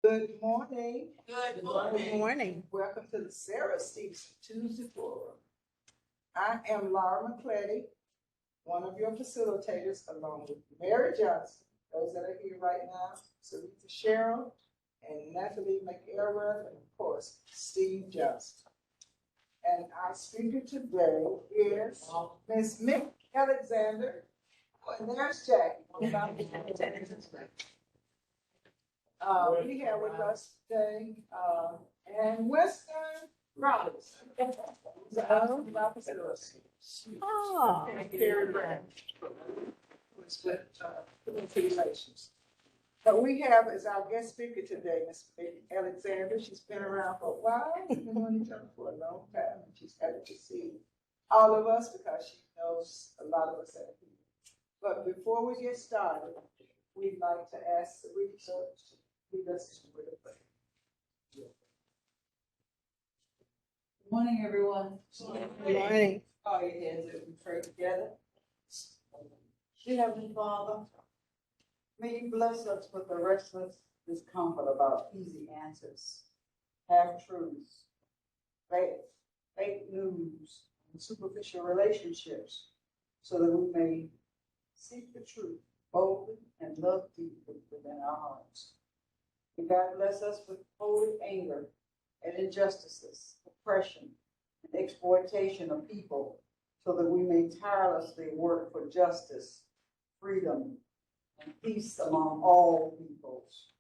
Good morning. Good Good morning. Welcome to the Sarah Stevenson Tuesday Forum. I am Laura McCletty, one of your facilitators, along with Mary Johnson, those that are here right now, Sarita Cheryl, and Natalie McElrath, and of course, Steve Johnson. And our speaker today is Ms. Mick Alexander. Oh, and there's Jackie. We have with us today, and Western Roberts. Oh. Carrie Brown. Was with, relations. But we have as our guest speaker today, Ms. Alexander. She's been around for a while. We've been on each other for a long time. And she's happy to see all of us because she knows a lot of us that are here. But before we get started, we'd like to ask Sarita to lead us with a prayer. Good morning, everyone. Good morning. Bow your heads as we pray together. Dear Heavenly Father, may you bless us with the restless discomfort about easy answers, half-truths, fake news, and superficial relationships, so that we may seek the truth boldly and love deeply within our hearts. May God bless us with holy anger at injustices, oppression, and exploitation of people, so that we may tirelessly work for justice, freedom, and peace among all peoples.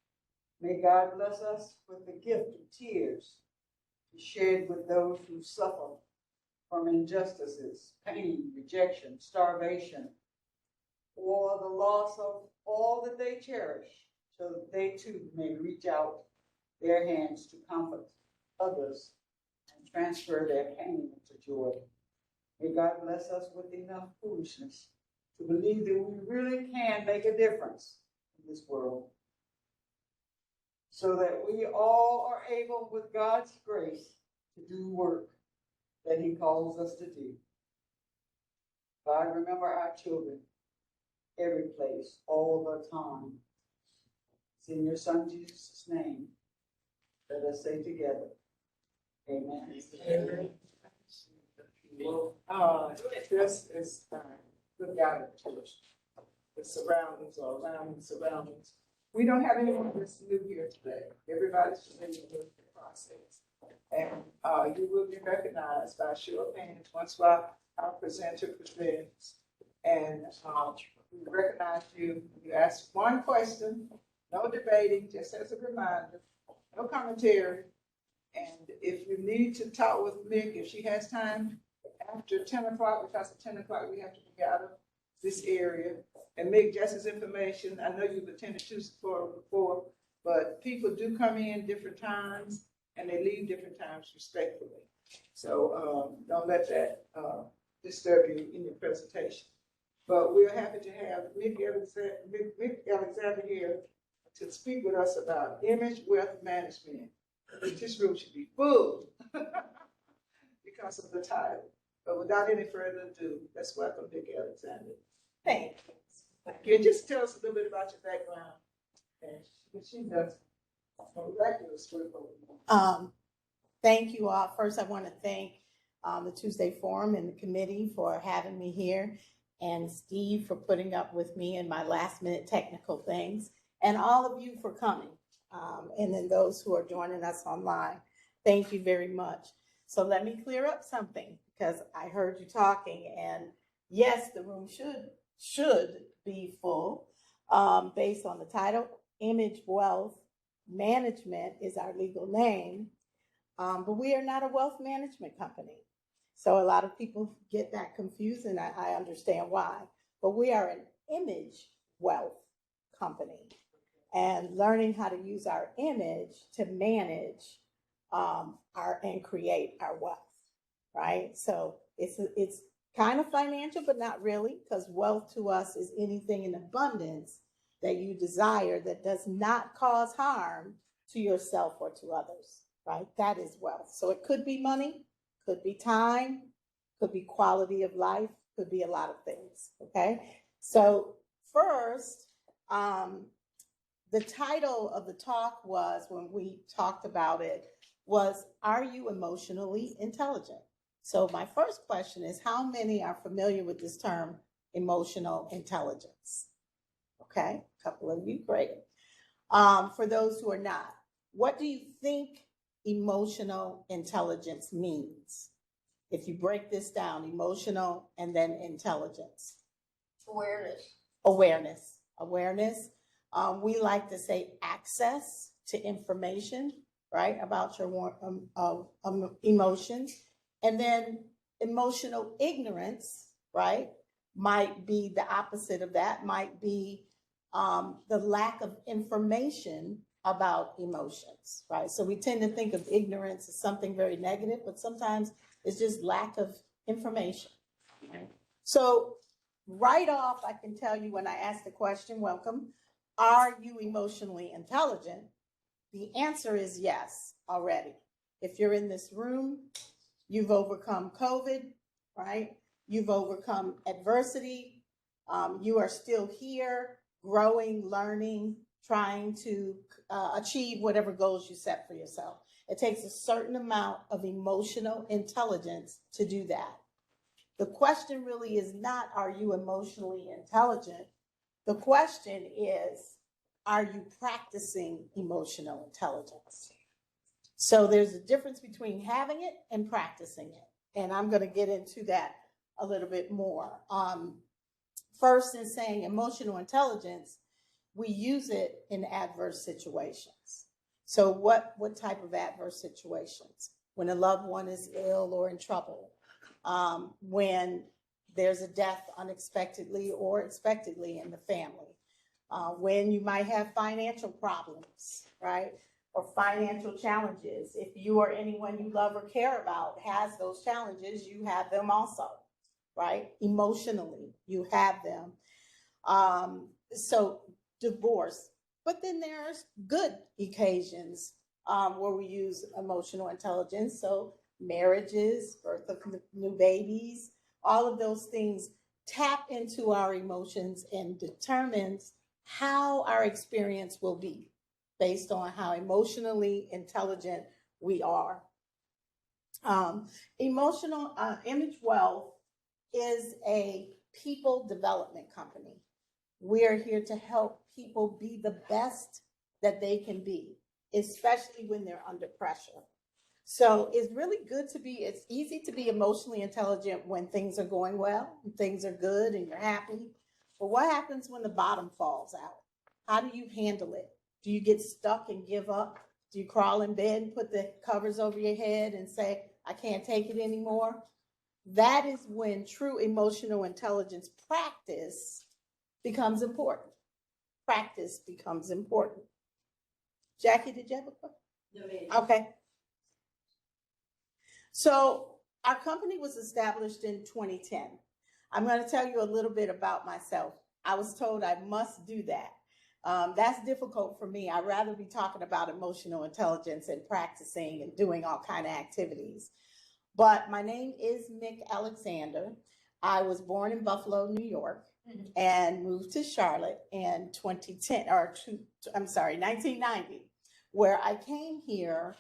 May God bless us with the gift of tears to share with those who suffer from injustices, pain, rejection, starvation, or the loss of all that they cherish, so that they too may reach out their hands to comfort others and transfer their pain into joy. May God bless us with enough foolishness to believe that we really can make a difference in this world, so that we all are able, with God's grace, to do work that He calls us to do. God, remember our children, every place, all the time. It's in your Son Jesus' name. Let us say together, amen. Amen. This is good guidance to us. The surroundings or around the surroundings. We don't have anyone that's new here today. Everybody's familiar with the process. And you will be recognized by show of hands once our presenter presents. And we recognize you. You ask one question, no debating, just as a reminder, no commentary. And if you need to talk with Mick, if she has time after 10 o'clock, because at 10 o'clock we have to be out of this area. And Mick, just as information, I know you've attended Tuesday Forum before, but people do come in different times and they leave different times respectfully. So don't let that disturb you in your presentation. But we're happy to have Mick Alexander here to speak with us about image wealth management. This room should be full because of the title. But without any further ado, let's welcome Mick Alexander. Thanks. Can you just tell us a little bit about your background? And she does miraculous work. Thank you all. First, I want to thank the Tuesday Forum and the committee for having me here, and Steve for putting up with me and my last-minute technical things, and all of you for coming. And then those who are joining us online, thank you very much. So let me clear up something, because I heard you talking, and yes, the room should be full based on the title. Image Wealth Management is our legal name, but we are not a wealth management company. So a lot of people get that confused, and I understand why. But we are an image wealth company, and learning how to use our image to manage and create our wealth, right? So it's kind of financial, but not really, because wealth to us is anything in abundance that you desire that does not cause harm to yourself or to others, right? That is wealth. So it could be money, could be time, could be quality of life, could be a lot of things, okay? So first, the title of the talk was, when we talked about it, was, are you emotionally intelligent? So my first question is, how many are familiar with this term, emotional intelligence? Okay, a couple of you, great. For those who are not, what do you think emotional intelligence means? If you break this down, emotional and then intelligence. Awareness. We like to say access to information, right, about your emotions. And then emotional ignorance, right, might be the opposite of that, might be the lack of information about emotions, right? So we tend to think of ignorance as something very negative, but sometimes it's just lack of information. Right? So right off, I can tell you when I ask the question, welcome, are you emotionally intelligent? The answer is yes already. If you're in this room, you've overcome COVID, right? You've overcome adversity. You are still here, growing, learning, trying to achieve whatever goals you set for yourself. It takes a certain amount of emotional intelligence to do that. The question really is not, are you emotionally intelligent? The question is, are you practicing emotional intelligence? So there's a difference between having it and practicing it. And I'm going to get into that a little bit more. First, in saying emotional intelligence, we use it in adverse situations. So what type of adverse situations? When a loved one is ill or in trouble, when there's a death unexpectedly or expectedly in the family, when you might have financial problems, right? Or financial challenges. If you or anyone you love or care about has those challenges, you have them also, right? Emotionally, you have them. So divorce, but then there's good occasions where we use emotional intelligence. So marriages, birth of new babies, all of those things tap into our emotions and determines how our experience will be based on how emotionally intelligent we are. Emotional Image Wealth is a people development company. We are here to help people be the best that they can be, especially when they're under pressure. So it's really good to be, it's easy to be emotionally intelligent when things are going well, and things are good and you're happy. But what happens when the bottom falls out? How do you handle it? Do you get stuck and give up? Do you crawl in bed and put the covers over your head and say, I can't take it anymore? That is when true emotional intelligence practice becomes important. Practice becomes important. Jackie, did you have a question? No, okay. So our company was established in 2010. I'm going to tell you a little bit about myself. I was told I must do that. That's difficult for me. I'd rather be talking about emotional intelligence and practicing and doing all kinds of activities. But my name is Mick Alexander. I was born in Buffalo, New York, and moved to Charlotte in 1990, where I came here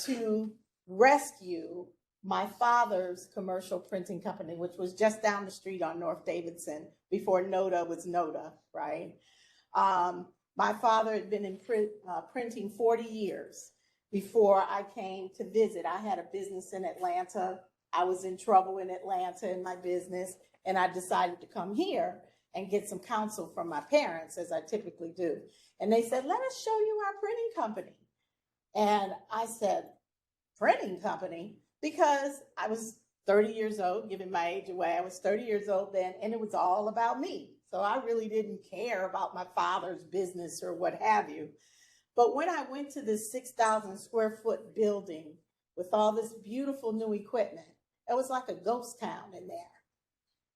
to rescue my father's commercial printing company, which was just down the street on North Davidson before NODA was NODA, right? My father had been in printing 40 years before I came to visit. I had a business in Atlanta. I was in trouble in Atlanta in my business, and I decided to come here and get some counsel from my parents, as I typically do. And they said, let us show you our printing company. And I said, printing company? Because I was 30 years old, giving my age away. I was 30 years old then, and it was all about me. So I really didn't care about my father's business or what have you. But when I went to this 6,000 square foot building with all this beautiful new equipment, it was like a ghost town in there.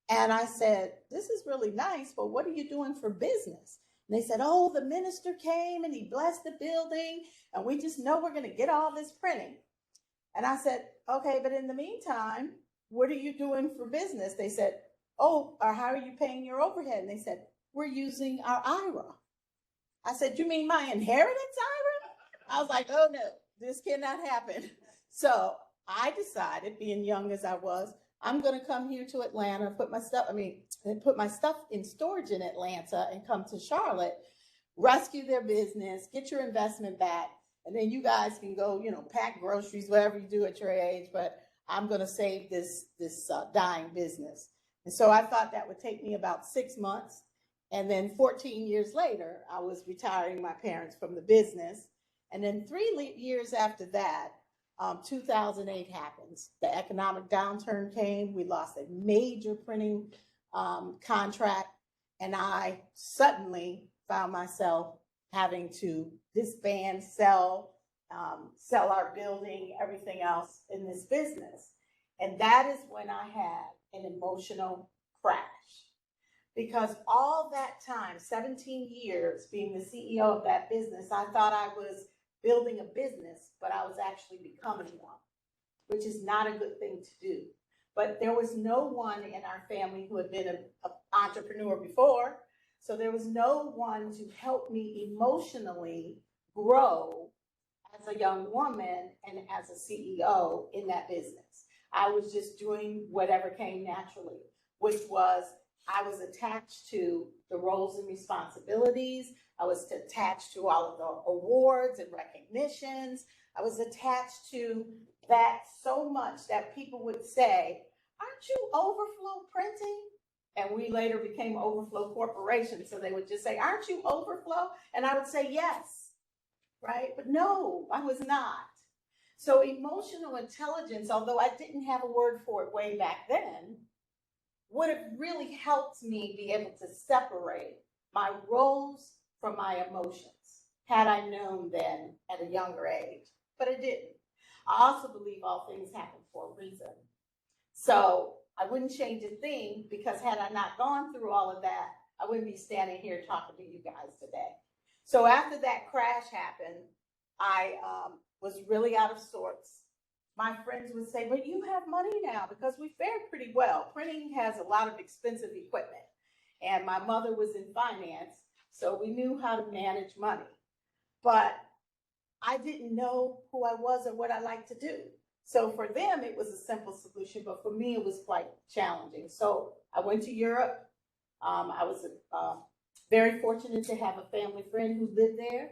And I said, this is really nice, but what are you doing for business? And they said, oh, the minister came and he blessed the building, and we just know we're going to get all this printing. And I said, okay, but in the meantime, what are you doing for business? They said, oh, or how are you paying your overhead? And they said, we're using our IRA. I said, you mean my inheritance, Ira? I was like, oh no, this cannot happen. So I decided, being young as I was, I'm going to come here to Atlanta, put my stuff in storage in Atlanta and come to Charlotte, rescue their business, get your investment back, and then you guys can go, pack groceries, whatever you do at your age, but I'm going to save this dying business. And so I thought that would take me about 6 months. And then 14 years later, I was retiring my parents from the business. And then 3 years after that, 2008 happens. The economic downturn came. We lost a major printing contract. And I suddenly found myself having to disband, sell our building, everything else in this business. And that is when I had an emotional crash. Because all that time, 17 years being the CEO of that business, I thought I was building a business, but I was actually becoming one, which is not a good thing to do. But there was no one in our family who had been an entrepreneur before. So there was no one to help me emotionally grow as a young woman and as a CEO in that business. I was just doing whatever came naturally, which was I was attached to the roles and responsibilities. I was attached to all of the awards and recognitions. I was attached to that so much that people would say, aren't you Overflow Printing? And we later became Overflow Corporation. So they would just say, aren't you Overflow? And I would say, yes, right? But no, I was not. So emotional intelligence, although I didn't have a word for it way back then, would have really helped me be able to separate my roles from my emotions, had I known then at a younger age, but I didn't. I also believe all things happen for a reason. So I wouldn't change a thing, because had I not gone through all of that, I wouldn't be standing here talking to you guys today. So after that crash happened, I was really out of sorts. My friends would say, but you have money now, because we fared pretty well. Printing has a lot of expensive equipment. And my mother was in finance, so we knew how to manage money. But I didn't know who I was or what I liked to do. So for them, it was a simple solution, but for me, it was quite challenging. So I went to Europe. I was very fortunate to have a family friend who lived there.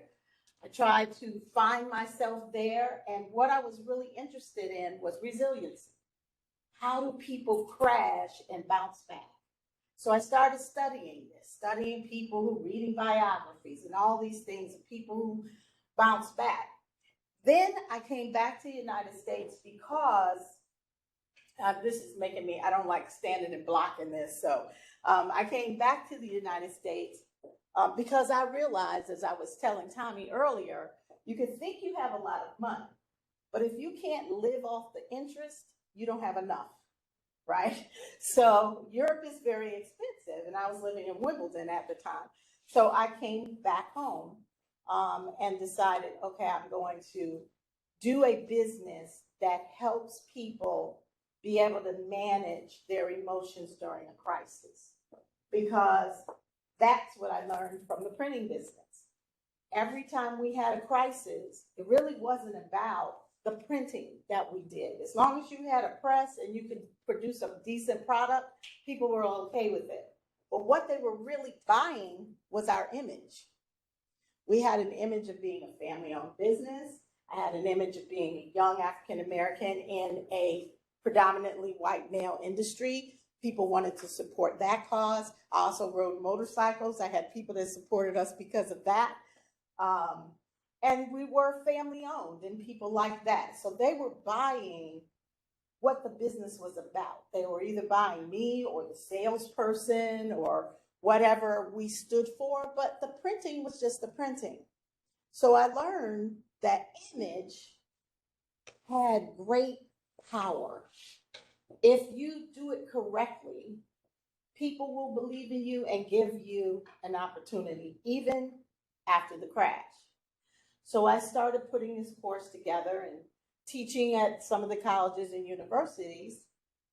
I tried to find myself there, and what I was really interested in was resiliency. How do people crash and bounce back? So I started studying people who reading biographies and all these things of people who bounce back. Then I came back to the United States because this is making me, I don't like standing and blocking this. So I came back to the United States because I realized, as I was telling Tommy earlier, you can think you have a lot of money, but if you can't live off the interest, you don't have enough, right? So Europe is very expensive, and I was living in Wimbledon at the time. So I came back home and decided, okay, I'm going to do a business that helps people be able to manage their emotions during a crisis, because that's what I learned from the printing business. Every time we had a crisis, it really wasn't about the printing that we did. As long as you had a press and you could produce a decent product, people were okay with it. But what they were really buying was our image. We had an image of being a family-owned business. I had an image of being a young African-American in a predominantly white male industry. People wanted to support that cause. I also rode motorcycles. I had people that supported us because of that. And we were family owned and people like that. So they were buying what the business was about. They were either buying me or the salesperson or whatever we stood for, but the printing was just the printing. So I learned that image had great power. If you do it correctly, people will believe in you and give you an opportunity, even after the crash. So I started putting this course together and teaching at some of the colleges and universities.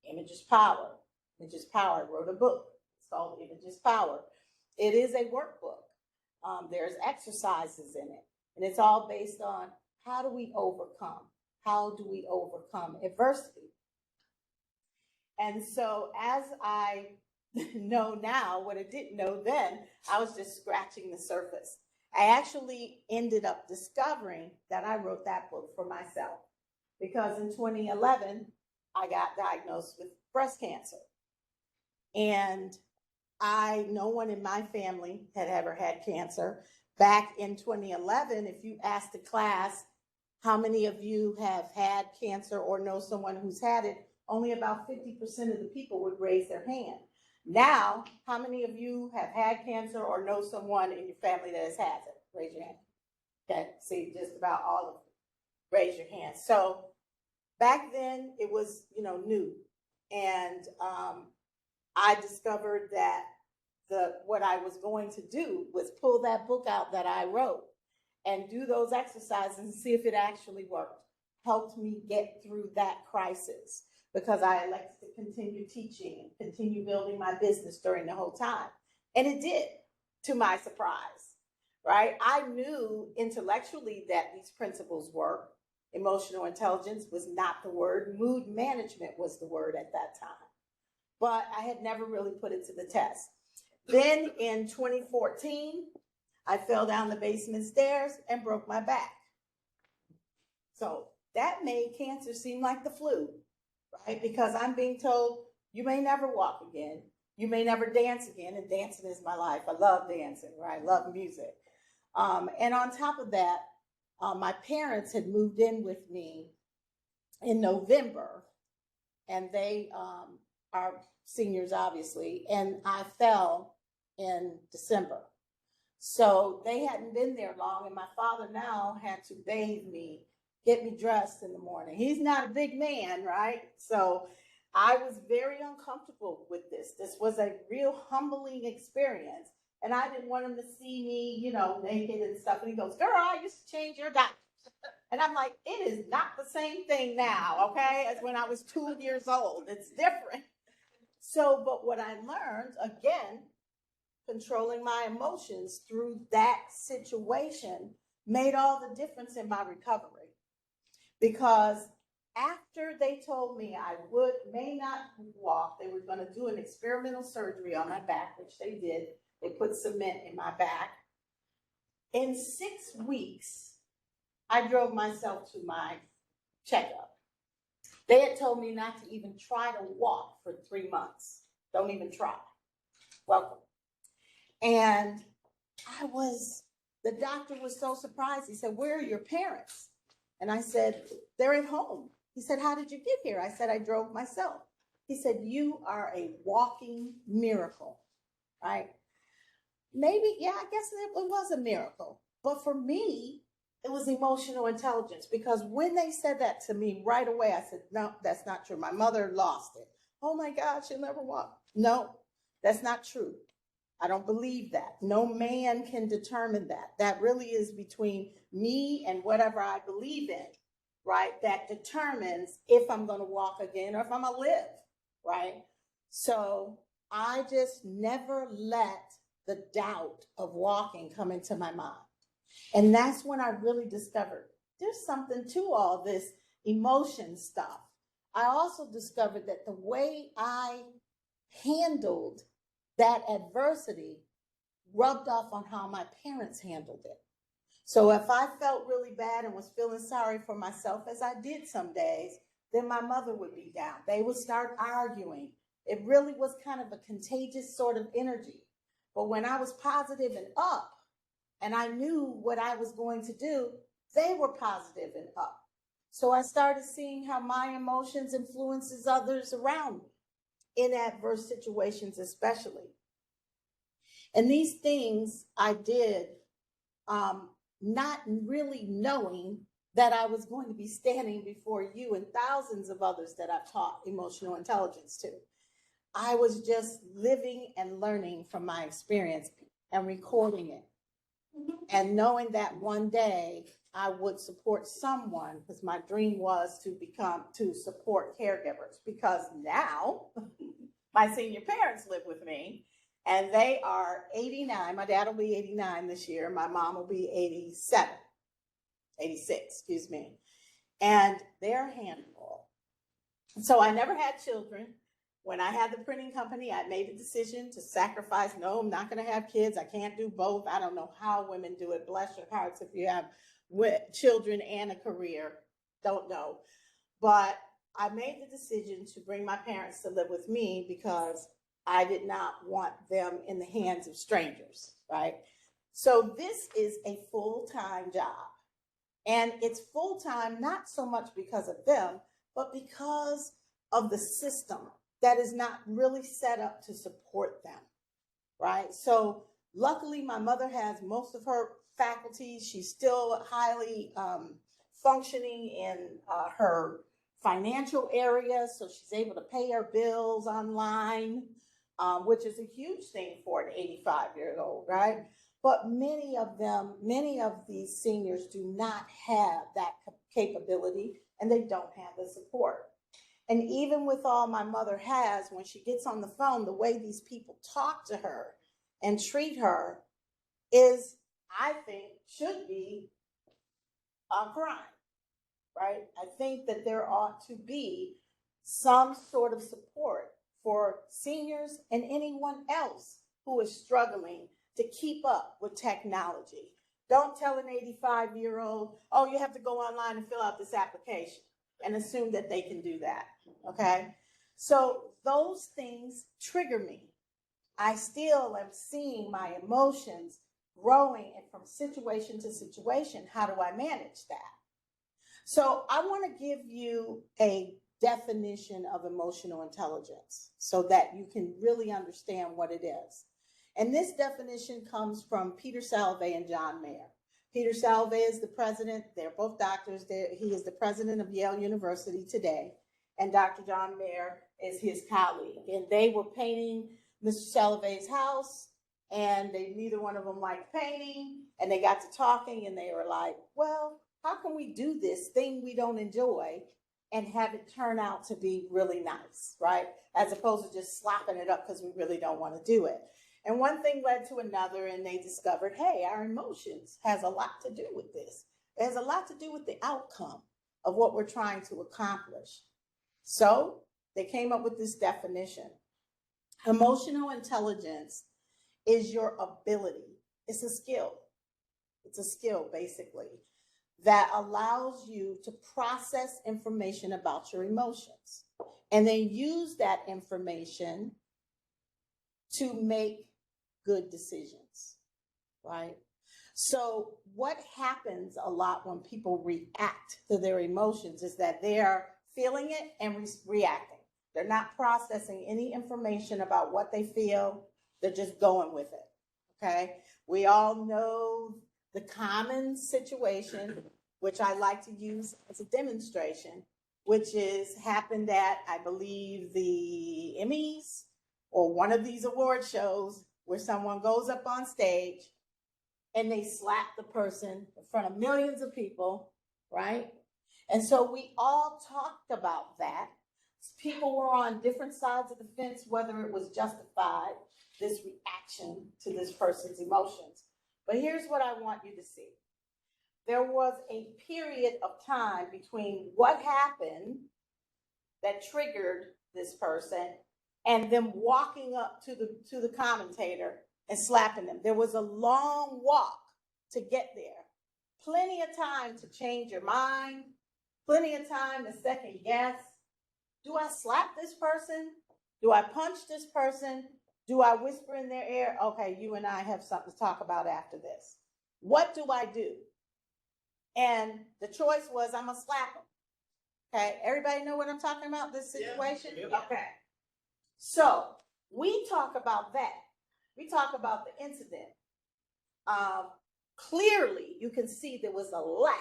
Image is Power. Image is Power. I wrote a book. It's called Image is Power. It is a workbook There's exercises in it, and it's all based on how do we overcome? How do we overcome adversity? And so as I know now, what I didn't know then, I was just scratching the surface. I actually ended up discovering that I wrote that book for myself because in 2011, I got diagnosed with breast cancer. And no one in my family had ever had cancer. Back in 2011, if you asked the class, how many of you have had cancer or know someone who's had it, only about 50% of the people would raise their hand. Now, how many of you have had cancer or know someone in your family that has had it? Raise your hand. Okay, see, just about all of you. Raise your hand. So back then, it was, new. And I discovered that what I was going to do was pull that book out that I wrote and do those exercises and see if it actually worked. Helped me get through that crisis because I elected to continue teaching and continue building my business during the whole time. And it did, to my surprise, right? I knew intellectually that these principles work. Emotional intelligence was not the word. Mood management was the word at that time. But I had never really put it to the test. Then in 2014, I fell down the basement stairs and broke my back. So that made cancer seem like the flu, right? Because I'm being told, you may never walk again. You may never dance again. And dancing is my life. I love dancing, right? I love music. And on top of that, my parents had moved in with me in November, and they are seniors, obviously, and I fell in December. So they hadn't been there long, and my father now had to bathe me, get me dressed in the morning. He's not a big man, right? So I was very uncomfortable with this. This was a real humbling experience, and I didn't want him to see me, naked and stuff. And he goes, girl, I used to change your diaper. And I'm like, it is not the same thing now, okay, as when I was 2 years old. It's different. So, but what I learned, again, controlling my emotions through that situation made all the difference in my recovery. Because after they told me I may not walk, they were going to do an experimental surgery on my back, which they did. They put cement in my back. In 6 weeks, I drove myself to my checkup. They had told me not to even try to walk for 3 months. Don't even try. Welcome. And the doctor was so surprised. He said, where are your parents? And I said, they're at home. He said, how did you get here? I said, I drove myself. He said, you are a walking miracle, right? Maybe, yeah, I guess it was a miracle. But for me, it was emotional intelligence, because when they said that to me right away, I said, no, that's not true. My mother lost it. Oh my God, she'll never walk. No, that's not true. I don't believe that. No man can determine that. That really is between me and whatever I believe in, right? That determines if I'm going to walk again or if I'm going to live, right? So I just never let the doubt of walking come into my mind. And that's when I really discovered there's something to all this emotion stuff. I also discovered that the way I handled that adversity rubbed off on how my parents handled it. So if I felt really bad and was feeling sorry for myself, as I did some days, then my mother would be down. They would start arguing. It really was kind of a contagious sort of energy. But when I was positive and up, and I knew what I was going to do, they were positive and up. So I started seeing how my emotions influences others around me, in adverse situations especially. And these things I did not really knowing that I was going to be standing before you and thousands of others that I've taught emotional intelligence to. I was just living and learning from my experience and recording it. And knowing that one day I would support someone, because my dream was to support caregivers, because now my senior parents live with me. And they are 89. My dad will be 89 this year. My mom will be 86, excuse me. And they're a handful. So I never had children. When I had the printing company, I made a decision to sacrifice. No, I'm not going to have kids. I can't do both. I don't know how women do it. Bless your hearts if you have children and a career. Don't know. But I made the decision to bring my parents to live with me because I did not want them in the hands of strangers, right? So this is a full-time job. And it's full-time not so much because of them, but because of the system that is not really set up to support them, right? So luckily, my mother has most of her faculties. She's still highly functioning in her financial area, so she's able to pay her bills online, which is a huge thing for an 85-year-old, right? But many of these seniors do not have that capability, and they don't have the support. And even with all my mother has, when she gets on the phone, the way these people talk to her and treat her is, I think, should be a crime, right? I think that there ought to be some sort of support for seniors and anyone else who is struggling to keep up with technology. Don't tell an 85-year-old, oh, you have to go online and fill out this application and assume that they can do that, okay? So those things trigger me. I still am seeing my emotions growing, and from situation to situation, how do I manage that? So I want to give you a definition of emotional intelligence so that you can really understand what it is. And this definition comes from Peter Salovey and John Mayer. Peter Salovey is the president. They're both doctors. He is the president of Yale University today. And Dr. John Mayer is his colleague. And they were painting Mr. Salovey's house, and neither one of them liked painting. And they got to talking, and they were like, well, how can we do this thing we don't enjoy and have it turn out to be really nice, right? As opposed to just slapping it up because we really don't want to do it. And one thing led to another, and they discovered, hey, our emotions has a lot to do with this. It has a lot to do with the outcome of what we're trying to accomplish. So they came up with this definition. Emotional intelligence is your ability. It's a skill. It's a skill, basically, that allows you to process information about your emotions and then use that information to make good decisions, right? So what happens a lot when people react to their emotions is that they are feeling it and reacting. They're not processing any information about what they feel. They're just going with it, okay? We all know the common situation, which I like to use as a demonstration, which is happened at, I believe, the Emmys or one of these award shows where someone goes up on stage and they slap the person in front of millions of people, right? And so we all talked about that. People were on different sides of the fence, whether it was justified, this reaction to this person's emotions. But here's what I want you to see. There was a period of time between what happened that triggered this person and them walking up to the commentator and slapping them. There was a long walk to get there. Plenty of time to change your mind, plenty of time to second guess. Do I slap this person? Do I punch this person? Do I whisper in their ear, okay, you and I have something to talk about after this? What do I do? And the choice was, I'm gonna slap them. Okay, everybody know what I'm talking about, this situation? Yeah. Okay. So we talk about that. We talk about the incident. Clearly, you can see there was a lack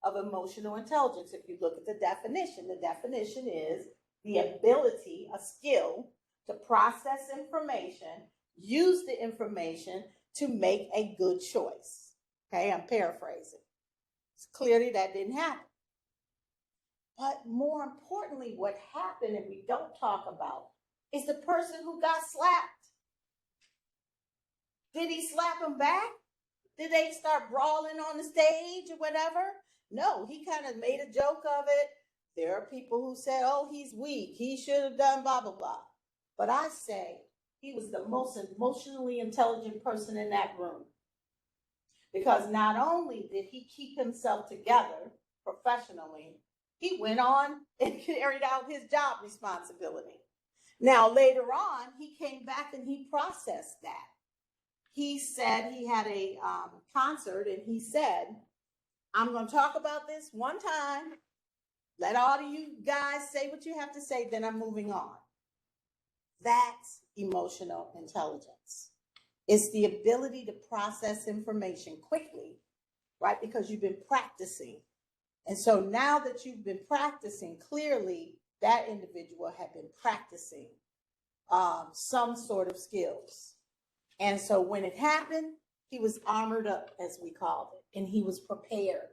of emotional intelligence. If you look at the definition is the ability, a skill, to process information, use the information to make a good choice. Okay, I'm paraphrasing. Clearly, that didn't happen. But more importantly, what happened and we don't talk about is the person who got slapped Did he slap him back? Did they start brawling on the stage or whatever? No, he kind of made a joke of it. There are people who said, oh, he's weak. He should have done blah, blah, blah. But I say he was the most emotionally intelligent person in that room. Because not only did he keep himself together professionally, he went on and carried out his job responsibility. Now, later on, he came back and he processed that. He said he had a concert and he said, I'm going to talk about this one time. Let all of you guys say what you have to say, then I'm moving on. That's emotional intelligence. It's the ability to process information quickly, right? Because you've been practicing. And so now that you've been practicing, clearly that individual had been practicing some sort of skills. And so when it happened, he was armored up, as we called it, and he was prepared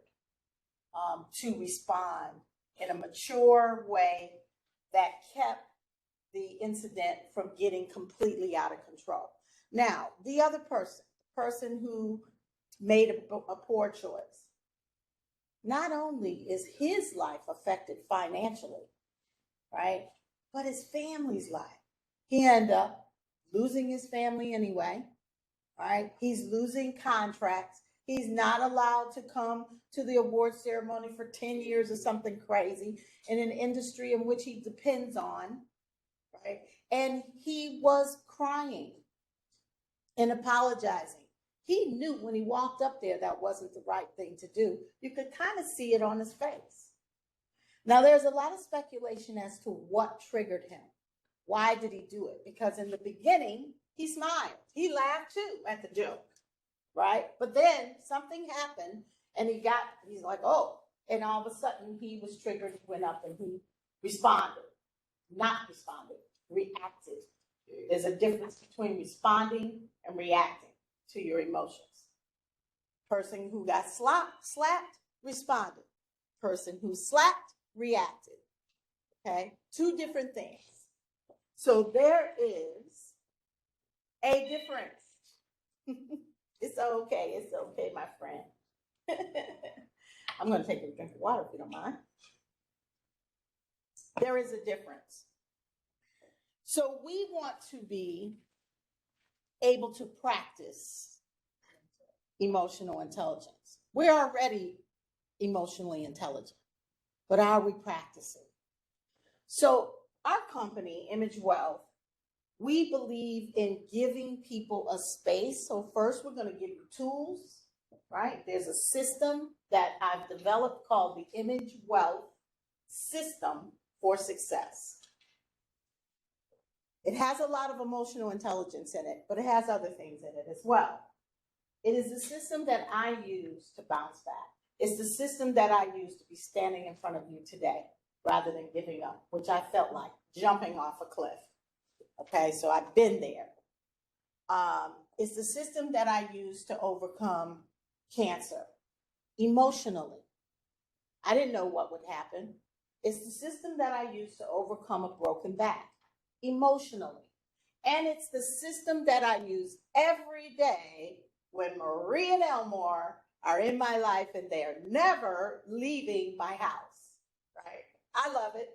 to respond in a mature way that kept the incident from getting completely out of control. Now, the other person, the person who made a poor choice, not only is his life affected financially, right, but his family's life. He ended up losing his family anyway, right? He's losing contracts. He's not allowed to come to the award ceremony for 10 years or something crazy in an industry in which he depends on, right? And he was crying and apologizing. He knew when he walked up there that wasn't the right thing to do. You could kind of see it on his face. Now, there's a lot of speculation as to what triggered him. Why did he do it? Because in the beginning, he smiled. He laughed too at the joke, right? But then something happened and he's like, oh, and all of a sudden he was triggered, went up and he responded. Not responded, reacted. There's a difference between responding and reacting to your emotions. Person who got slapped, responded. Person who slapped, reacted. Okay? Two different things. So there is a difference. It's okay, my friend. I'm going to take a drink of water if you don't mind. There is a difference. So we want to be able to practice emotional intelligence. We're already emotionally intelligent, but are we practicing? So our company, Image Wealth, we believe in giving people a space. So first we're going to give you tools, right? There's a system that I've developed called the Image Wealth System for Success. It has a lot of emotional intelligence in it, but it has other things in it as well. It is the system that I use to bounce back. It's the system that I use to be standing in front of you today rather than giving up, which I felt like jumping off a cliff. Okay, so I've been there. It's the system that I use to overcome cancer emotionally. I didn't know what would happen. It's the system that I use to overcome a broken back emotionally. And it's the system that I use every day when Marie and Elmore are in my life and they are never leaving my house, right? I love it.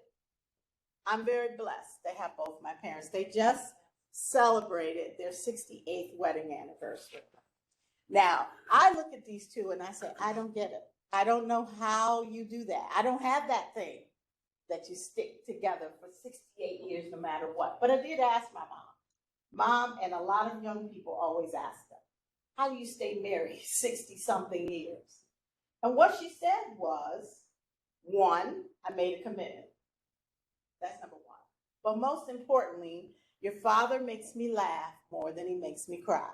I'm very blessed. They have both my parents. They just celebrated their 68th wedding anniversary. Now, I look at these two and I say, I don't get it. I don't know how you do that. I don't have that thing that you stick together for 68 years no matter what. But I did ask my mom. Mom, and a lot of young people always ask them, how do you stay married 60-something years? And what she said was, one, I made a commitment. That's number one. But most importantly, your father makes me laugh more than he makes me cry.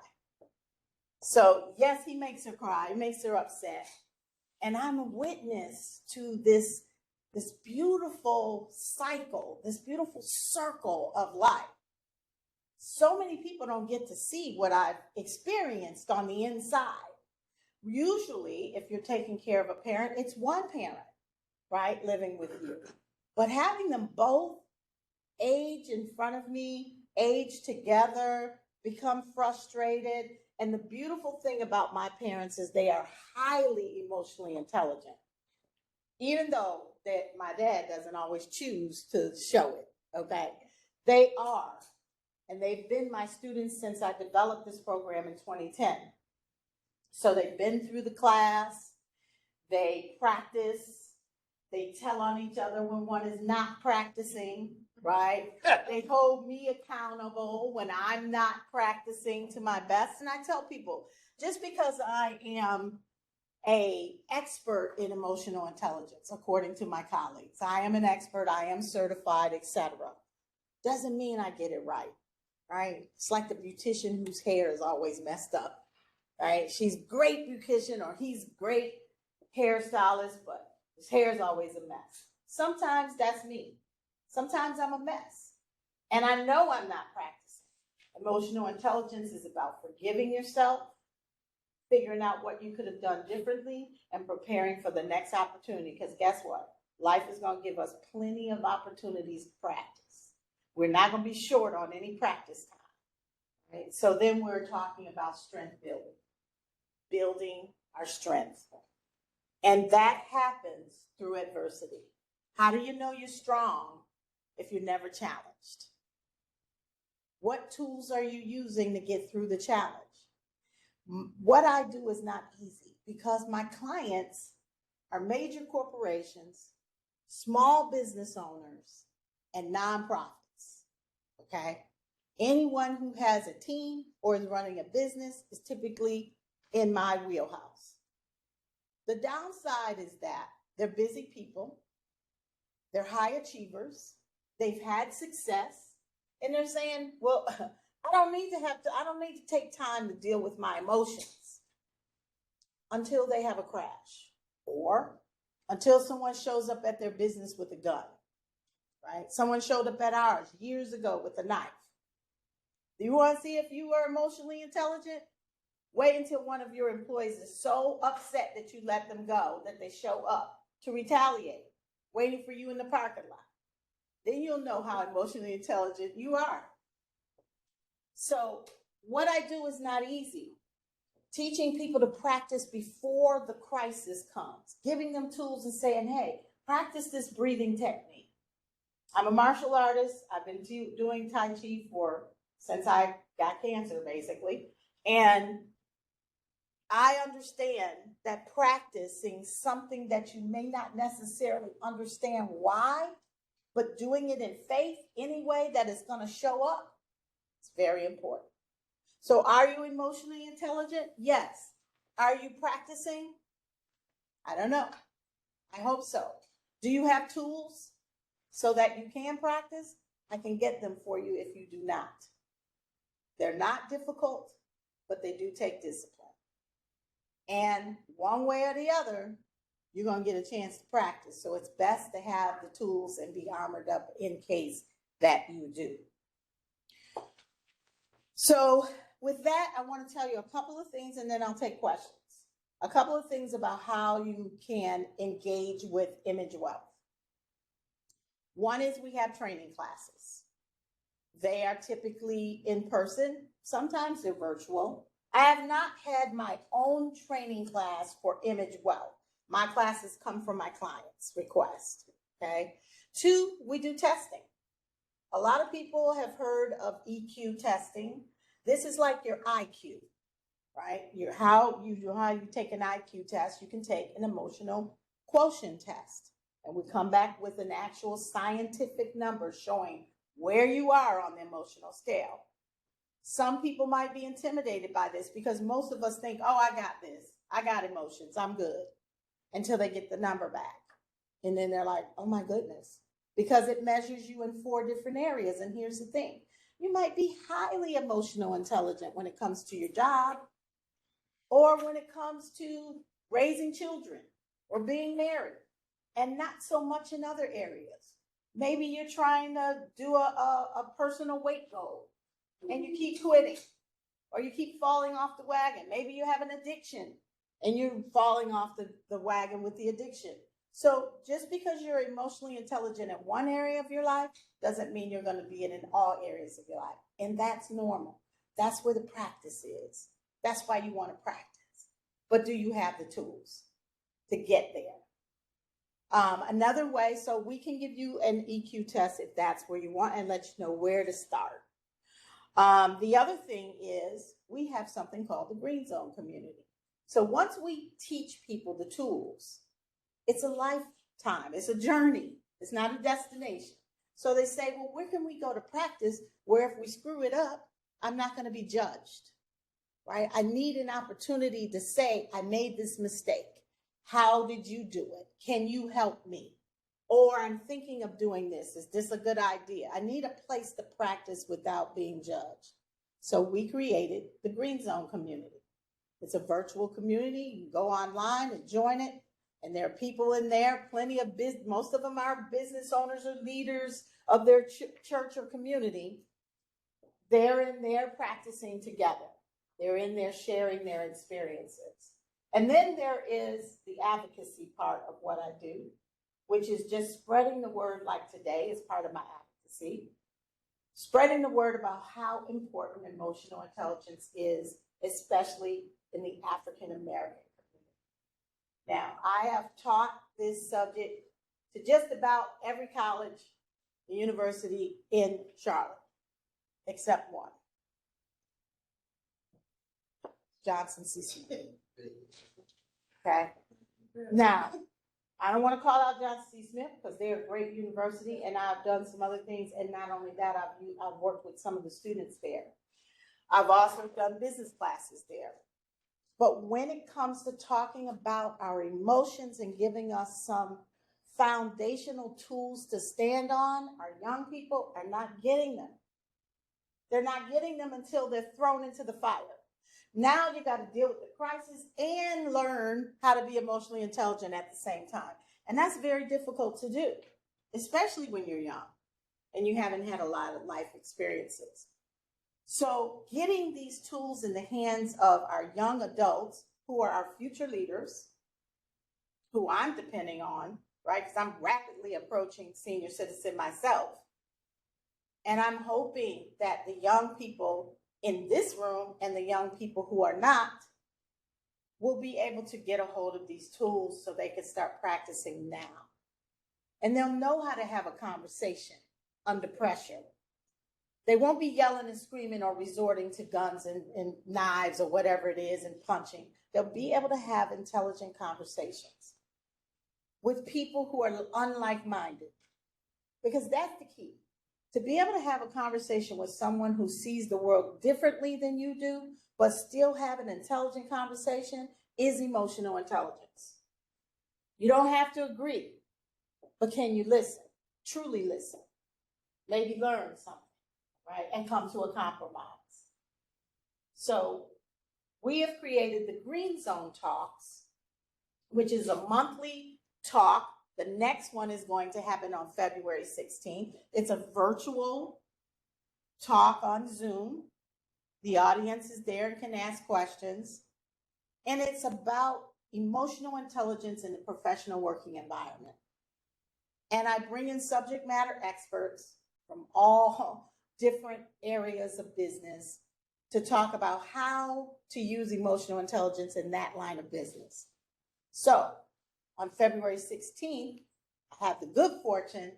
So yes, he makes her cry, he makes her upset. And I'm a witness to this beautiful cycle, this beautiful circle of life. So many people don't get to see what I've experienced on the inside. Usually, if you're taking care of a parent, it's one parent, right, living with you. But having them both age in front of me, age together, become frustrated, And the beautiful thing about my parents is they are highly emotionally intelligent, even though that my dad doesn't always choose to show it. Okay, they are, and they've been my students since I developed this program in 2010. So they've been through the class, they practice, they tell on each other when one is not practicing, right? They hold me accountable when I'm not practicing to my best. And I tell people, just because I am a expert in emotional intelligence, according to my colleagues, I am an expert, I am certified, etc., doesn't mean I get it right? It's like the beautician whose hair is always messed up, right? She's great beautician or he's great hairstylist, but his hair is always a mess. Sometimes that's me. Sometimes I'm a mess. And I know I'm not practicing. Emotional intelligence is about forgiving yourself, figuring out what you could have done differently, and preparing for the next opportunity. Because guess what? Life is going to give us plenty of opportunities to practice. We're not going to be short on any practice time. Right? So then we're talking about strength building our strength. And that happens through adversity. How do you know you're strong if you're never challenged? What tools are you using to get through the challenge? What I do is not easy because my clients are major corporations, small business owners, and nonprofits, okay? Anyone who has a team or is running a business is typically in my wheelhouse. The downside is that they're busy people, they're high achievers, they've had success, and they're saying, well, I don't need to take time to deal with my emotions until they have a crash or until someone shows up at their business with a gun, right? Someone showed up at ours years ago with a knife. Do you want to see if you are emotionally intelligent? Wait until one of your employees is so upset that you let them go that they show up to retaliate, waiting for you in the parking lot. Then you'll know how emotionally intelligent you are. So what I do is not easy. Teaching people to practice before the crisis comes, giving them tools and saying, hey, practice this breathing technique. I'm a martial artist. I've been doing Tai Chi since I got cancer, basically. And I understand that practicing something that you may not necessarily understand why, but doing it in faith anyway that is going to show up, it's very important. So are you emotionally intelligent? Yes. Are you practicing? I don't know. I hope so. Do you have tools so that you can practice? I can get them for you if you do not. They're not difficult, but they do take discipline. And one way or the other, you're going to get a chance to practice. So it's best to have the tools and be armored up in case that you do. So with that, I want to tell you a couple of things and then I'll take questions. A couple of things about how you can engage with image wealth. One is we have training classes. They are typically in person. Sometimes they're virtual. I have not had my own training class for image wealth. My classes come from my clients' request, okay? 2, we do testing. A lot of people have heard of EQ testing. This is like your IQ, right? How you take an IQ test, you can take an emotional quotient test. And we come back with an actual scientific number showing where you are on the emotional scale. Some people might be intimidated by this because most of us think, oh, I got this. I got emotions. I'm good. Until they get the number back. And then they're like, oh my goodness. Because it measures you in 4 different areas. And here's the thing. You might be highly emotional intelligent when it comes to your job or when it comes to raising children or being married and not so much in other areas. Maybe you're trying to do a personal weight goal and you keep quitting or you keep falling off the wagon. Maybe you have an addiction and you're falling off the wagon with the addiction. So just because you're emotionally intelligent in one area of your life doesn't mean you're going to be in all areas of your life. And that's normal. That's where the practice is. That's why you want to practice. But do you have the tools to get there? Another way, so we can give you an EQ test if that's where you want and let you know where to start. The other thing is we have something called the Green Zone community. So once we teach people the tools, it's a lifetime, it's a journey, it's not a destination. So they say, well, where can we go to practice where if we screw it up, I'm not going to be judged, right? I need an opportunity to say, I made this mistake. How did you do it? Can you help me? Or I'm thinking of doing this. Is this a good idea? I need a place to practice without being judged. So we created the Green Zone community. It's a virtual community. You can go online and join it. And there are people in there, plenty of business. Most of them are business owners or leaders of their church or community. They're in there practicing together. They're in there sharing their experiences. And then there is the advocacy part of what I do, which is just spreading the word, like today is part of my advocacy, spreading the word about how important emotional intelligence is, especially in the African American community. Now, I have taught this subject to just about every college and university in Charlotte, except one, Johnson C. Smith. Okay. Now, I don't want to call out Johnson C. Smith because they're a great university, and I've done some other things. And not only that, I've worked with some of the students there. I've also done business classes there. But when it comes to talking about our emotions and giving us some foundational tools to stand on, our young people are not getting them. They're not getting them until they're thrown into the fire. Now you got to deal with the crisis and learn how to be emotionally intelligent at the same time. And that's very difficult to do, especially when you're young and you haven't had a lot of life experiences. So getting these tools in the hands of our young adults who are our future leaders, who I'm depending on, right? Because I'm rapidly approaching senior citizen myself. And I'm hoping that the young people in this room and the young people who are not will be able to get a hold of these tools so they can start practicing now. And they'll know how to have a conversation under pressure. They won't be yelling and screaming or resorting to guns and knives or whatever it is and punching. They'll be able to have intelligent conversations with people who are unlike-minded, because that's the key. To be able to have a conversation with someone who sees the world differently than you do, but still have an intelligent conversation, is emotional intelligence. You don't have to agree, but can you listen? Truly listen. Maybe learn something, right? And come to a compromise. So we have created the Green Zone Talks, which is a monthly talk. The next one is going to happen on February 16th. It's a virtual talk on Zoom. The audience is there and can ask questions. And it's about emotional intelligence in the professional working environment. And I bring in subject matter experts from all different areas of business to talk about how to use emotional intelligence in that line of business. So on February 16th, I have the good fortune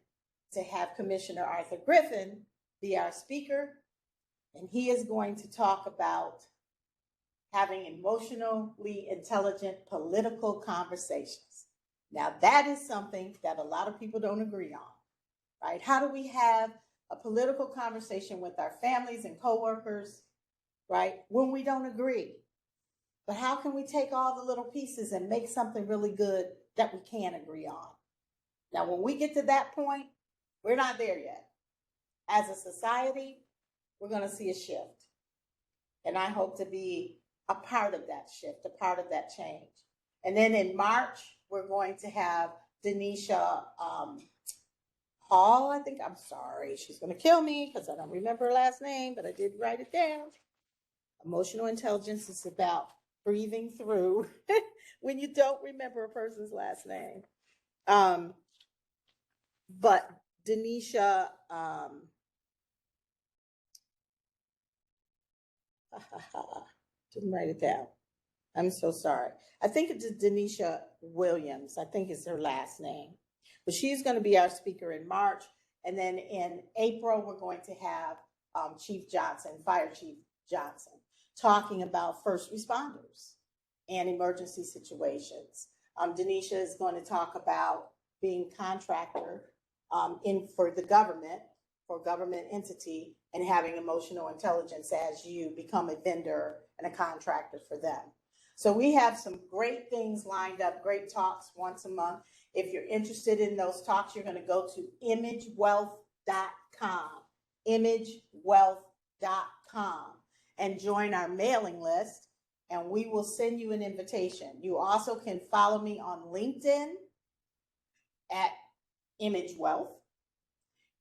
to have Commissioner Arthur Griffin be our speaker, and he is going to talk about having emotionally intelligent political conversations. Now, that is something that a lot of people don't agree on, right? How do we have a political conversation with our families and coworkers, right, when we don't agree? But how can we take all the little pieces and make something really good that we can agree on? Now, when we get to that point, we're not there yet. As a society, we're going to see a shift. And I hope to be a part of that shift, a part of that change. And then in March, we're going to have Denisha Hall, I think. I'm sorry, she's going to kill me because I don't remember her last name, but I did write it down. Emotional intelligence is about breathing through when you don't remember a person's last name. But Denisha, Didn't write it down. I'm so sorry. I think it's Denisha Williams. I think is her last name. But she's going to be our speaker in March. And then in April, we're going to have Chief Johnson, Fire Chief Johnson, talking about first responders and emergency situations. Denisha is going to talk about being contractor for the government, for government entity, and having emotional intelligence as you become a vendor and a contractor for them. So we have some great things lined up, great talks once a month. If you're interested in those talks, you're going to go to imagewealth.com, imagewealth.com, and join our mailing list, and we will send you an invitation. You also can follow me on LinkedIn at Image Wealth,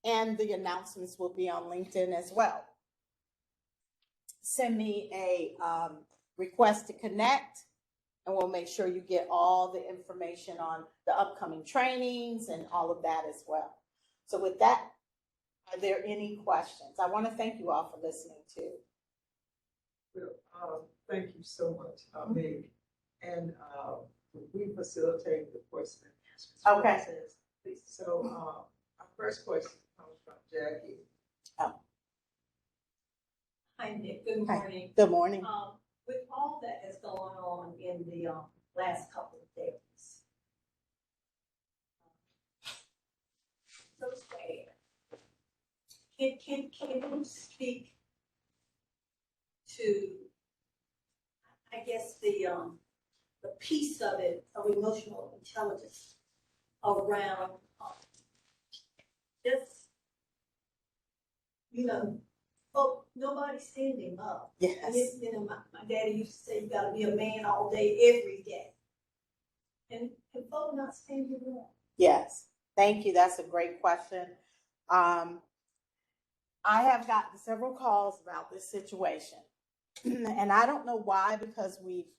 and the announcements will be on LinkedIn as well. Send me a request to connect, and we'll make sure you get all the information on the upcoming trainings and all of that as well. So with that, are there any questions? I want to thank you all for listening too. Well, thank you so much, Meg. And we facilitate the question and answers. Okay. So our first question comes from Jackie. Hi, Nick. Good morning. Good morning. With all that has gone on in the last couple of days, so sad. Can you speak to, I guess, the piece of it of emotional intelligence around just, oh, nobody's standing up. Yes. And my daddy used to say you gotta be a man all day, every day. And folks not standing up. Yes. Thank you. That's a great question. I have gotten several calls about this situation. And I don't know why, because we've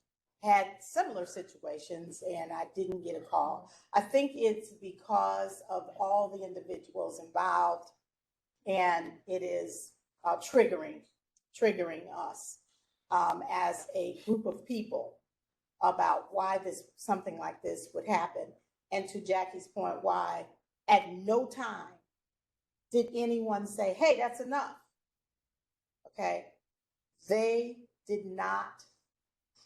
had similar situations and I didn't get a call. I think it's because of all the individuals involved, and it is triggering us as a group of people about why something like this would happen. And to Jackie's point, why at no time did anyone say, hey, that's enough. Okay. They did not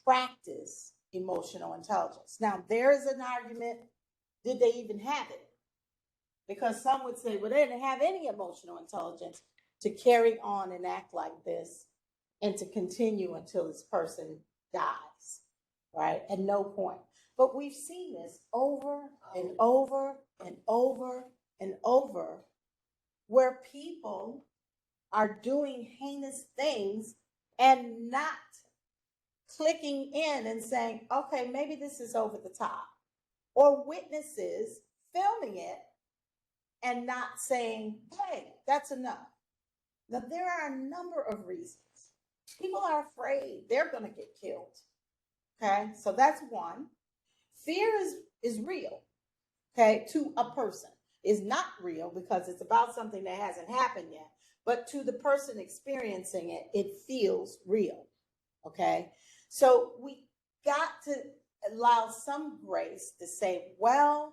practice emotional intelligence. Now, there is an argument, did they even have it? Because some would say, well, they didn't have any emotional intelligence to carry on and act like this and to continue until this person dies, right? At no point. But we've seen this over and over and over and over, where people are doing heinous things and not clicking in and saying, okay, maybe this is over the top. Or witnesses filming it and not saying, hey, that's enough. Now, there are a number of reasons. People are afraid they're going to get killed. Okay, so that's one. Fear is real, okay, to a person. Is not real because it's about something that hasn't happened yet. But to the person experiencing it, it feels real, okay? So we got to allow some grace to say, well,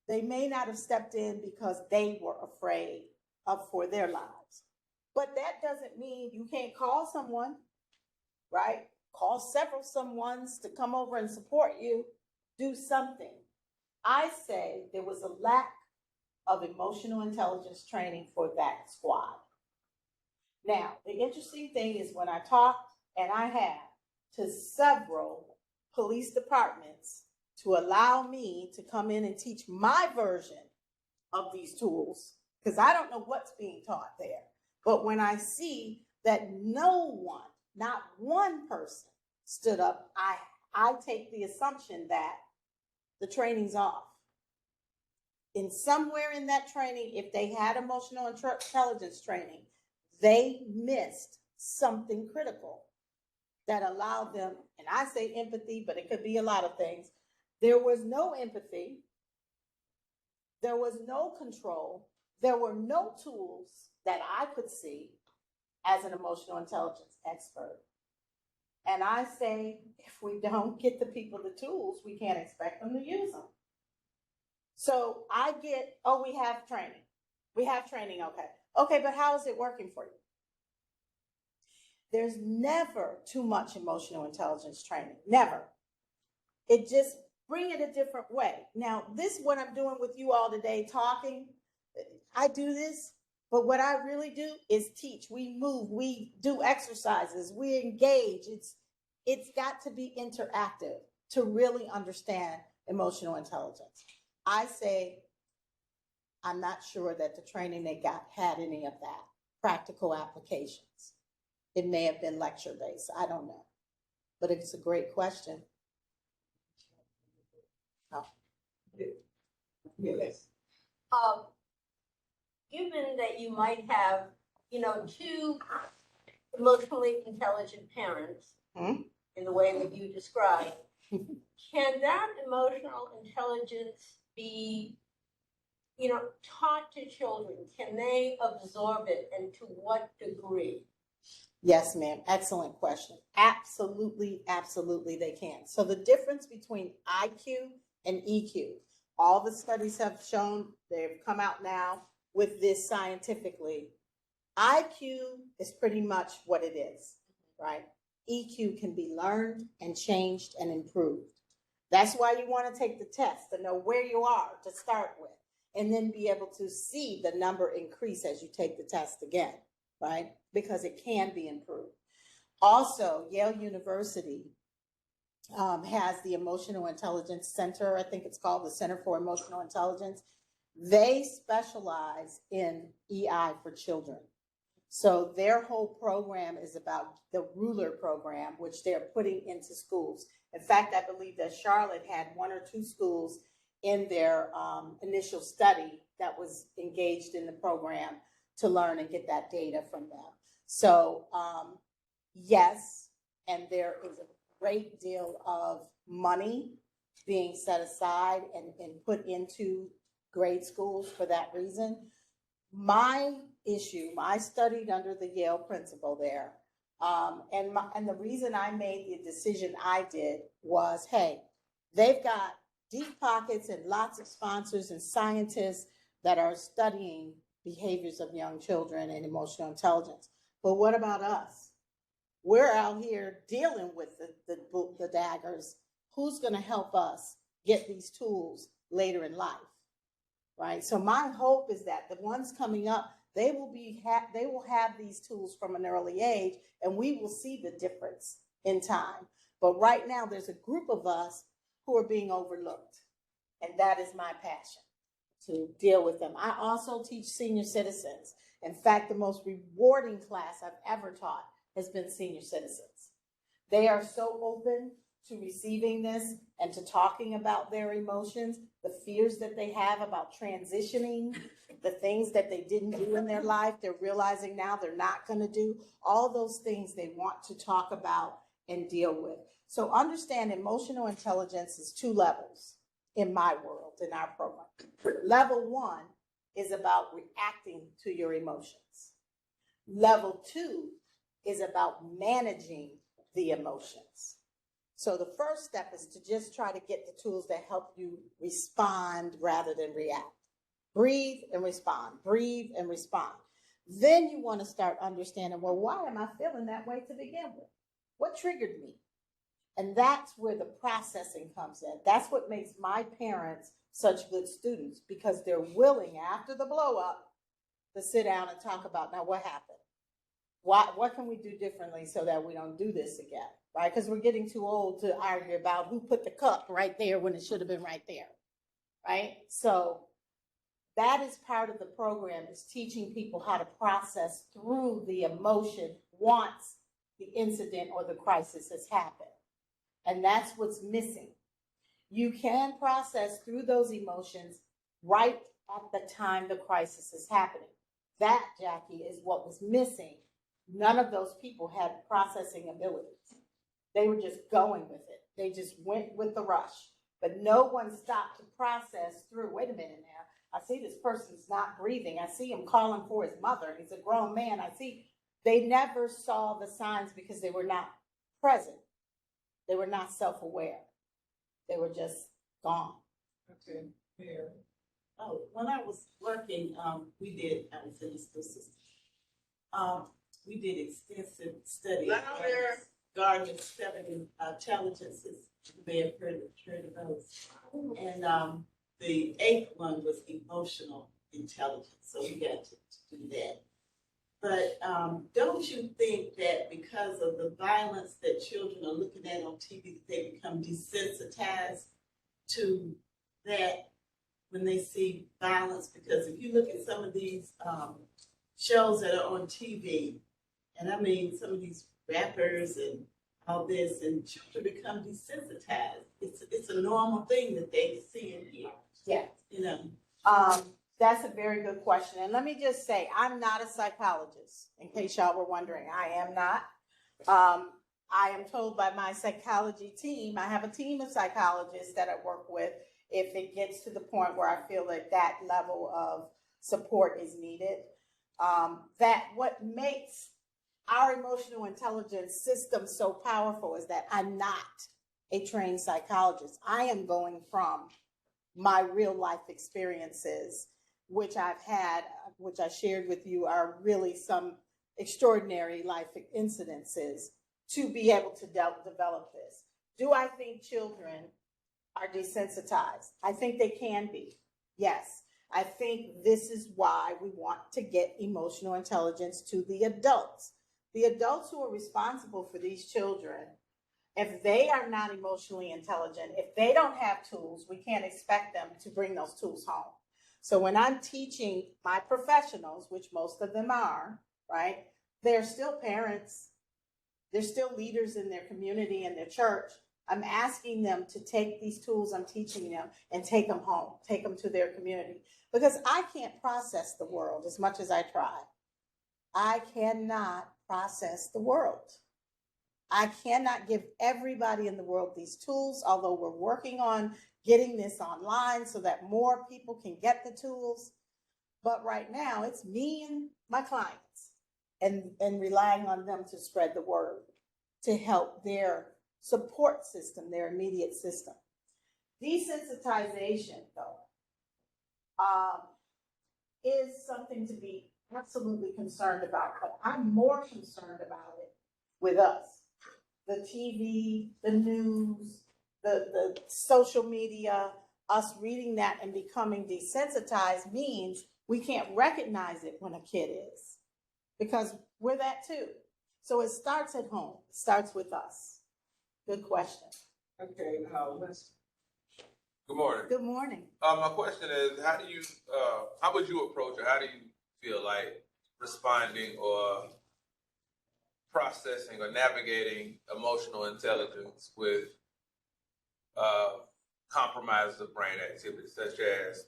they may not have stepped in because they were afraid for their lives. But that doesn't mean you can't call someone, right? Call several someones to come over and support you. Do something. I say there was a lack of emotional intelligence training for that squad. Now, the interesting thing is when I talked, and I have, to several police departments to allow me to come in and teach my version of these tools, because I don't know what's being taught there. But when I see that no one, not one person stood up, I take the assumption that the training's off. In somewhere in that training, if they had emotional intelligence training, they missed something critical that allowed them, and I say empathy, but it could be a lot of things. There was no empathy. There was no control. There were no tools that I could see. as an emotional intelligence expert. And I say, if we don't get the people the tools, we can't expect them to use them. So I get, oh, we have training. We have training, okay. Okay, but how is it working for you? There's never too much emotional intelligence training, never. It just bring it a different way. Now, this, what I'm doing with you all today, talking, I do this, but what I really do is teach. We move, we do exercises, we engage. It's got to be interactive to really understand emotional intelligence. I say, I'm not sure that the training they got had any of that, practical applications. It may have been lecture-based, I don't know. But it's a great question. Oh. Yes. Given that you might have, two emotionally intelligent parents in the way that you described, can that emotional intelligence be, taught to children? Can they absorb it, and to what degree? Yes, ma'am. Excellent question. Absolutely, absolutely they can. So the difference between IQ and EQ, all the studies have shown, they've come out now with this scientifically. IQ is pretty much what it is, right? EQ can be learned and changed and improved. That's why you want to take the test to know where you are to start with, and then be able to see the number increase as you take the test again, right? Because it can be improved. Also, Yale University has the Emotional Intelligence Center. I think it's called the Center for Emotional Intelligence. They specialize in EI for children. So their whole program is about the Ruler program, which they're putting into schools. In fact, I believe that Charlotte had 1 or 2 schools in their initial study that was engaged in the program to learn and get that data from them. So yes, and there is a great deal of money being set aside and put into grade schools for that reason. My issue, I studied under the Yale principal there, and the reason I made the decision I did was, hey, they've got deep pockets and lots of sponsors and scientists that are studying behaviors of young children and emotional intelligence. But what about us? We're out here dealing with the daggers. Who's going to help us get these tools later in life, right? So my hope is that the ones coming up, they will have these tools from an early age, and we will see the difference in time. But right now, there's a group of us who are being overlooked, and that is my passion, to deal with them. I also teach senior citizens. In fact, the most rewarding class I've ever taught has been senior citizens. They are so open to receiving this and to talking about their emotions, the fears that they have about transitioning, the things that they didn't do in their life, they're realizing now they're not going to do, all those things they want to talk about and deal with. So understand emotional intelligence is 2 levels in my world, in our program. Level 1 is about reacting to your emotions. Level 2 is about managing the emotions. So the first step is to just try to get the tools that help you respond rather than react. Breathe and respond, breathe and respond. Then you want to start understanding, well, why am I feeling that way to begin with? What triggered me? And that's where the processing comes in. That's what makes my parents such good students, because they're willing, after the blow up, to sit down and talk about, now what happened? What can we do differently so that we don't do this again, right? Because we're getting too old to argue about who put the cup right there when it should have been right there, right? So that is part of the program, is teaching people how to process through the emotion once the incident or the crisis has happened. And that's what's missing. You can process through those emotions right at the time the crisis is happening. That, Jackie, is what was missing. None of those people had processing abilities. They were just going with it. They just went with the rush. But no one stopped to process through, wait a minute now, I see this person's not breathing. I see him calling for his mother. He's a grown man. I see they never saw the signs because they were not present. They were not self-aware. They were just gone. Okay, Mary. Oh, when I was working, I was in the school system. We did extensive study on Gardner's 7 intelligences. You may have heard of those. And the 8th one was emotional intelligence. So we got to do that. But don't you think that because of the violence that children are looking at on TV, that they become desensitized to that when they see violence? Because if you look at some of these shows that are on TV, and I mean some of these rappers and all this, and children become desensitized. It's a normal thing that they see and hear. Yeah. You know. That's a very good question. And let me just say, I'm not a psychologist, in case y'all were wondering. I am not. I am told by my psychology team, I have a team of psychologists that I work with, if it gets to the point where I feel that that level of support is needed, that what makes our emotional intelligence system so powerful is that I'm not a trained psychologist. I am going from my real life experiences, which I've had, which I shared with you, are really some extraordinary life incidences to be able to develop this. Do I think children are desensitized? I think they can be, yes. I think this is why we want to get emotional intelligence to the adults. The adults who are responsible for these children, if they are not emotionally intelligent, if they don't have tools, we can't expect them to bring those tools home. So when I'm teaching my professionals, which most of them are, right, they're still parents, they're still leaders in their community and their church. I'm asking them to take these tools I'm teaching them and take them home, take them to their community. Because I can't process the world as much as I try. I cannot process the world. I cannot give everybody in the world these tools, although we're working on getting this online so that more people can get the tools. But right now, it's me and my clients and relying on them to spread the word, to help their support system, their immediate system. Desensitization, though, is something to be absolutely concerned about, but I'm more concerned about it with us. The TV, the news, the social media, us reading that and becoming desensitized means we can't recognize it when a kid is, because we're that too. So it starts at home. It starts with us. Good question. Okay, let's. Good morning. Good morning. My question is, how would you approach, or how do you feel like responding or processing or navigating emotional intelligence with compromises of brain activity, such as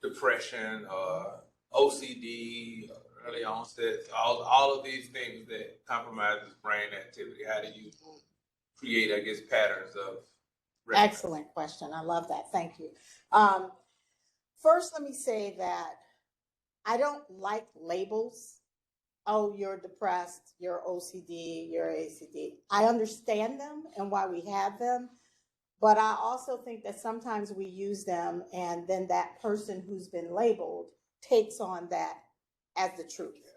depression or OCD, early onset, all of these things that compromises brain activity? How do you create, I guess, patterns of recognition? Excellent question. I love that. Thank you. First, let me say that I don't like labels. Oh, you're depressed, you're OCD, you're ACD. I understand them and why we have them, but I also think that sometimes we use them and then that person who's been labeled takes on that as the truth,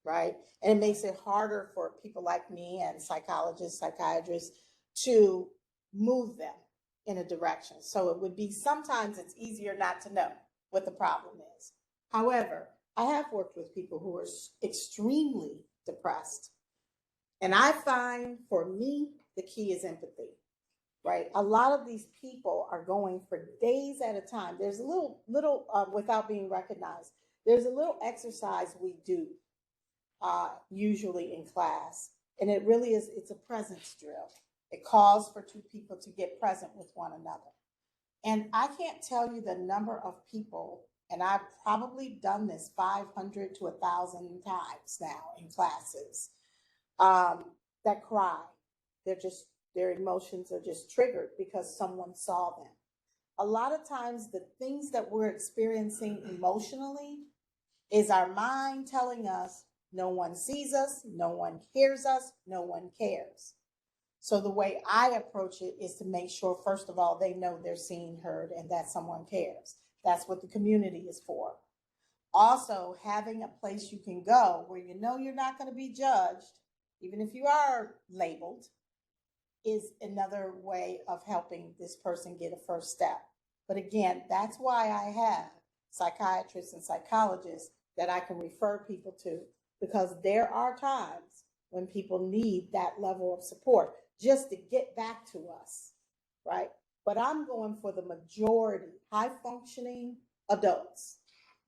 right? And it makes it harder for people like me and psychologists, psychiatrists to move them in a direction. So it would be, sometimes it's easier not to know what the problem is. However, I have worked with people who are extremely depressed. And I find, for me, the key is empathy, right? A lot of these people are going for days at a time. There's a little without being recognized, there's a little exercise we do usually in class. And it really is, it's a presence drill. It calls for two people to get present with one another. And I can't tell you the number of people, and I've probably done this 500 to 1,000 times now in classes, that cry. Their emotions are just triggered because someone saw them. A lot of times the things that we're experiencing emotionally is our mind telling us no one sees us, no one hears us, no one cares. So the way I approach it is to make sure, first of all, they know they're seen, heard, and that someone cares. That's what the community is for. Also, having a place you can go where you know you're not going to be judged, even if you are labeled, is another way of helping this person get a first step. But again, that's why I have psychiatrists and psychologists that I can refer people to, because there are times when people need that level of support just to get back to us, right? But I'm going for the majority, high functioning adults.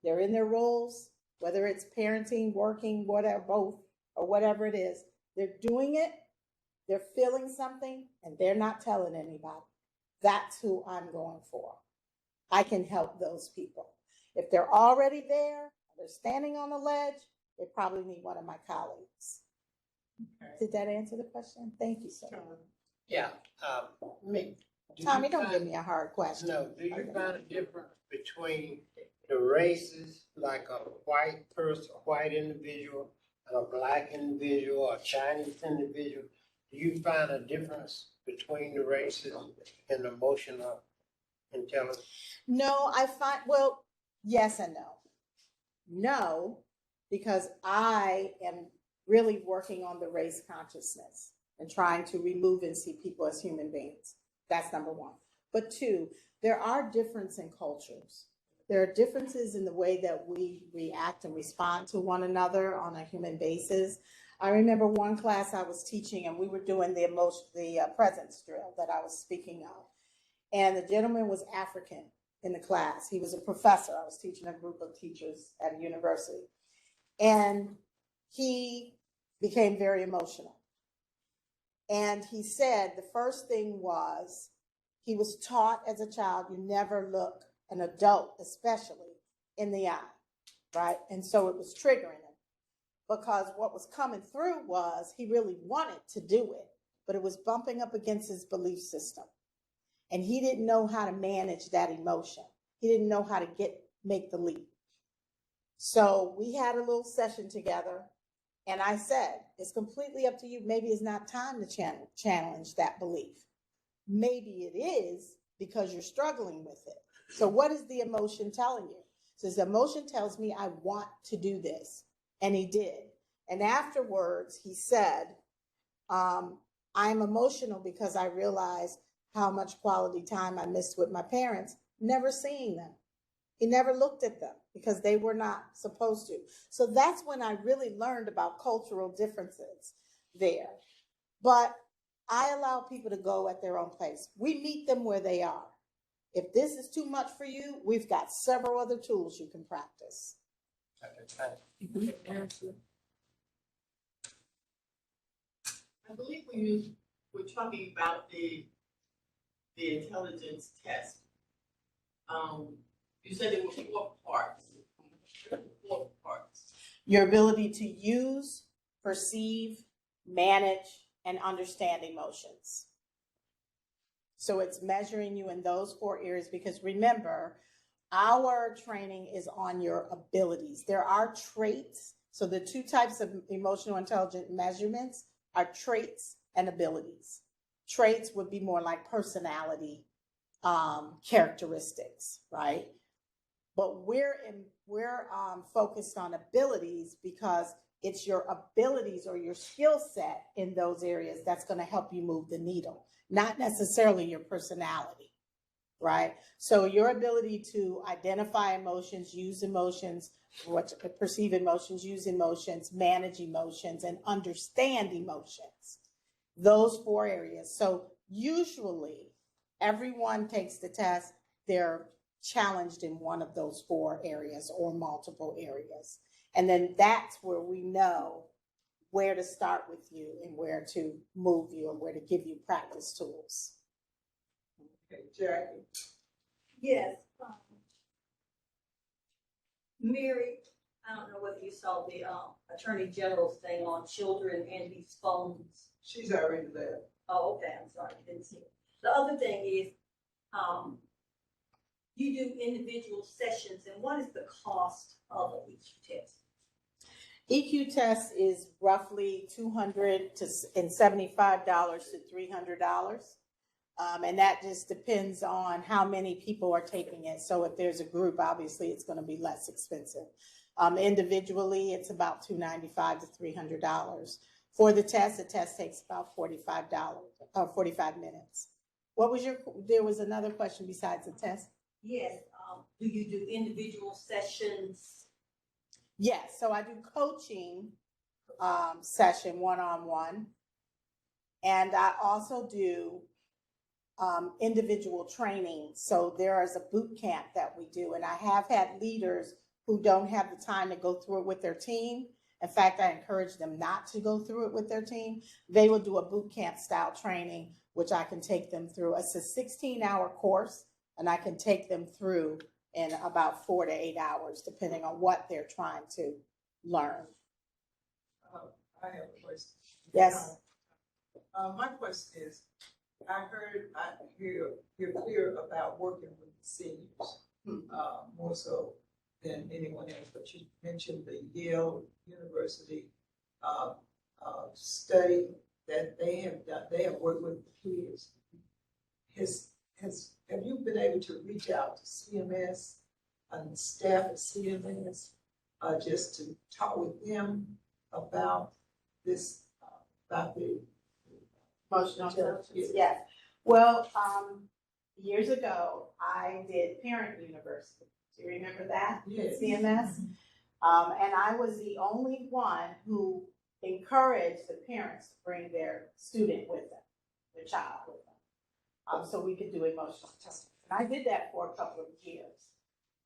They're in their roles, whether it's parenting, working, whatever, both, or whatever it is. They're doing it, they're feeling something, and they're not telling anybody. That's who I'm going for. I can help those people. If they're already there, they're standing on the ledge, they probably need one of my colleagues. Okay. Did that answer the question? Thank you, sir. Yeah. Tommy, don't give me a hard question. No, do you find a difference between the races, like a white person, a white individual, and a black individual, or a Chinese individual? Do you find a difference between the races in emotional intelligence? No, I find, well, yes and no. No, because I am really working on the race consciousness and trying to remove and see people as human beings. That's number one. But two, there are differences in cultures. There are differences in the way that we react and respond to one another on a human basis. I remember one class I was teaching, and we were doing the presence drill that I was speaking of. And the gentleman was African in the class. He was a professor. I was teaching a group of teachers at a university. And he became very emotional. And he said the first thing was, he was taught as a child, you never look an adult, especially, in the eye, right? And so it was triggering him, because what was coming through was he really wanted to do it, but it was bumping up against his belief system. And he didn't know how to manage that emotion. He didn't know how to make the leap. So we had a little session together, and I said, it's completely up to you. Maybe it's not time to challenge that belief. Maybe it is, because you're struggling with it. So what is the emotion telling you? So the emotion tells me I want to do this. And he did. And afterwards, he said, I'm emotional because I realized how much quality time I missed with my parents, never seeing them. He never looked at them because they were not supposed to. So that's when I really learned about cultural differences there. But I allow people to go at their own pace. We meet them where they are. If this is too much for you, we've got several other tools you can practice. I believe when you were talking about the intelligence test, you said there were 4 parts. 4 parts. Your ability to use, perceive, manage, and understand emotions. So it's measuring you in those 4 areas, because remember, our training is on your abilities. There are traits. So the 2 types of emotional intelligence measurements are traits and abilities. Traits would be more like personality characteristics, right? But we're focused on abilities, because it's your abilities or your skill set in those areas that's going to help you move the needle, not necessarily your personality, right? So your ability to identify emotions, use emotions, perceive emotions, use emotions, manage emotions, and understand emotions. Those 4 areas. So usually everyone takes the test, they're challenged in one of those 4 areas or multiple areas. And then that's where we know where to start with you and where to move you and where to give you practice tools. Okay, Jackie. Yes. Mary, I don't know whether you saw the Attorney General's thing on children and these phones. She's already left. Oh, okay, I'm sorry, I didn't see it. The other thing is, you do individual sessions, and what is the cost of each test? EQ test is roughly $275 to $300. And that just depends on how many people are taking it. So if there's a group, obviously it's going to be less expensive. Individually, it's about $295 to $300. For the test takes about $45, 45 minutes. There was another question besides the test? Yes, do you do individual sessions? Yes, so I do coaching session one-on-one. And I also do individual training. So there is a boot camp that we do. And I have had leaders who don't have the time to go through it with their team. In fact, I encourage them not to go through it with their team. They will do a boot camp style training, which I can take them through. It's a 16-hour course, and I can take them through in about 4 to 8 hours, depending on what they're trying to learn. I have a question. Yes. My question is, I hear you're clear about working with the seniors, more so than anyone else, but you mentioned the Yale University study that they have done. They have worked with the kids. Have you been able to reach out to CMS and the staff at CMS just to talk with them about this, about the Emotional intelligence, yes. Well, years ago, I did Parent University. Do you remember that? Yes. CMS? And I was the only one who encouraged the parents to bring their student with them, their child with them, so we could do emotional intelligence. And I did that for a couple of years.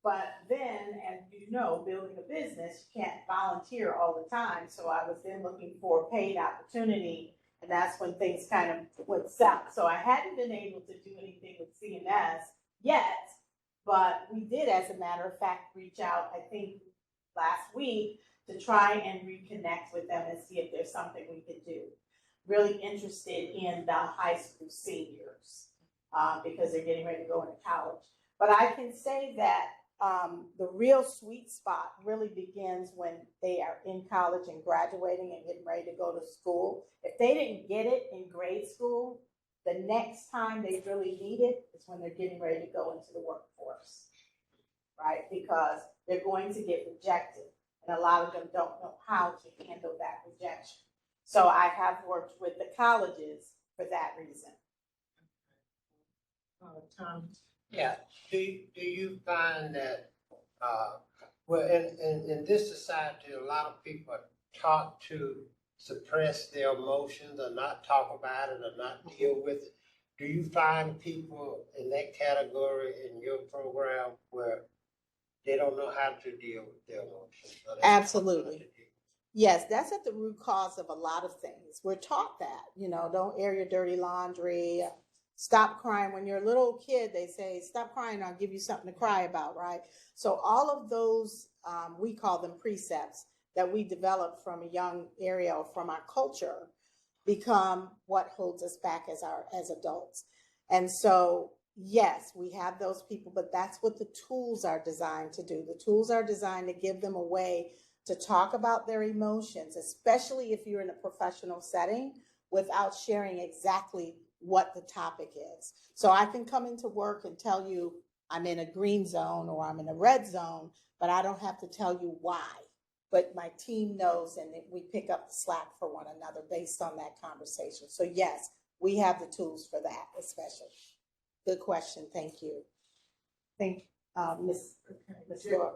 But then, as you know, building a business, you can't volunteer all the time. So I was then looking for a paid opportunity. And that's when things kind of went south. So I hadn't been able to do anything with CMS yet, but we did, as a matter of fact, reach out, I think, last week to try and reconnect with them and see if there's something we could do. Really interested in the high school seniors because they're getting ready to go into college. But I can say that the real sweet spot really begins when they are in college and graduating and getting ready to go to school. If they didn't get it in grade school, the next time they really need it is when they're getting ready to go into the workforce, right? Because they're going to get rejected, and a lot of them don't know how to handle that rejection. So I have worked with the colleges for that reason. Tom? Yeah, do you find that, well, in this society, a lot of people are taught to suppress their emotions or not talk about it or not deal with it? Do you find people in that category in your program where they don't know how to deal with their emotions? Absolutely. Yes, that's at the root cause of a lot of things. We're taught that, don't air your dirty laundry. Stop crying. When you're a little kid, they say, stop crying, I'll give you something to cry about, right? So all of those, we call them precepts that we develop from a young area or from our culture become what holds us back as adults. And so, yes, we have those people, but that's what the tools are designed to do. The tools are designed to give them a way to talk about their emotions, especially if you're in a professional setting, without sharing exactly what the topic is. So I can come into work and tell you I'm in a green zone or I'm in a red zone, but I don't have to tell you why. But my team knows, and we pick up the slack for one another based on that conversation. So yes, we have the tools for that, especially. Good question. Thank you. Thank Ms. Laura.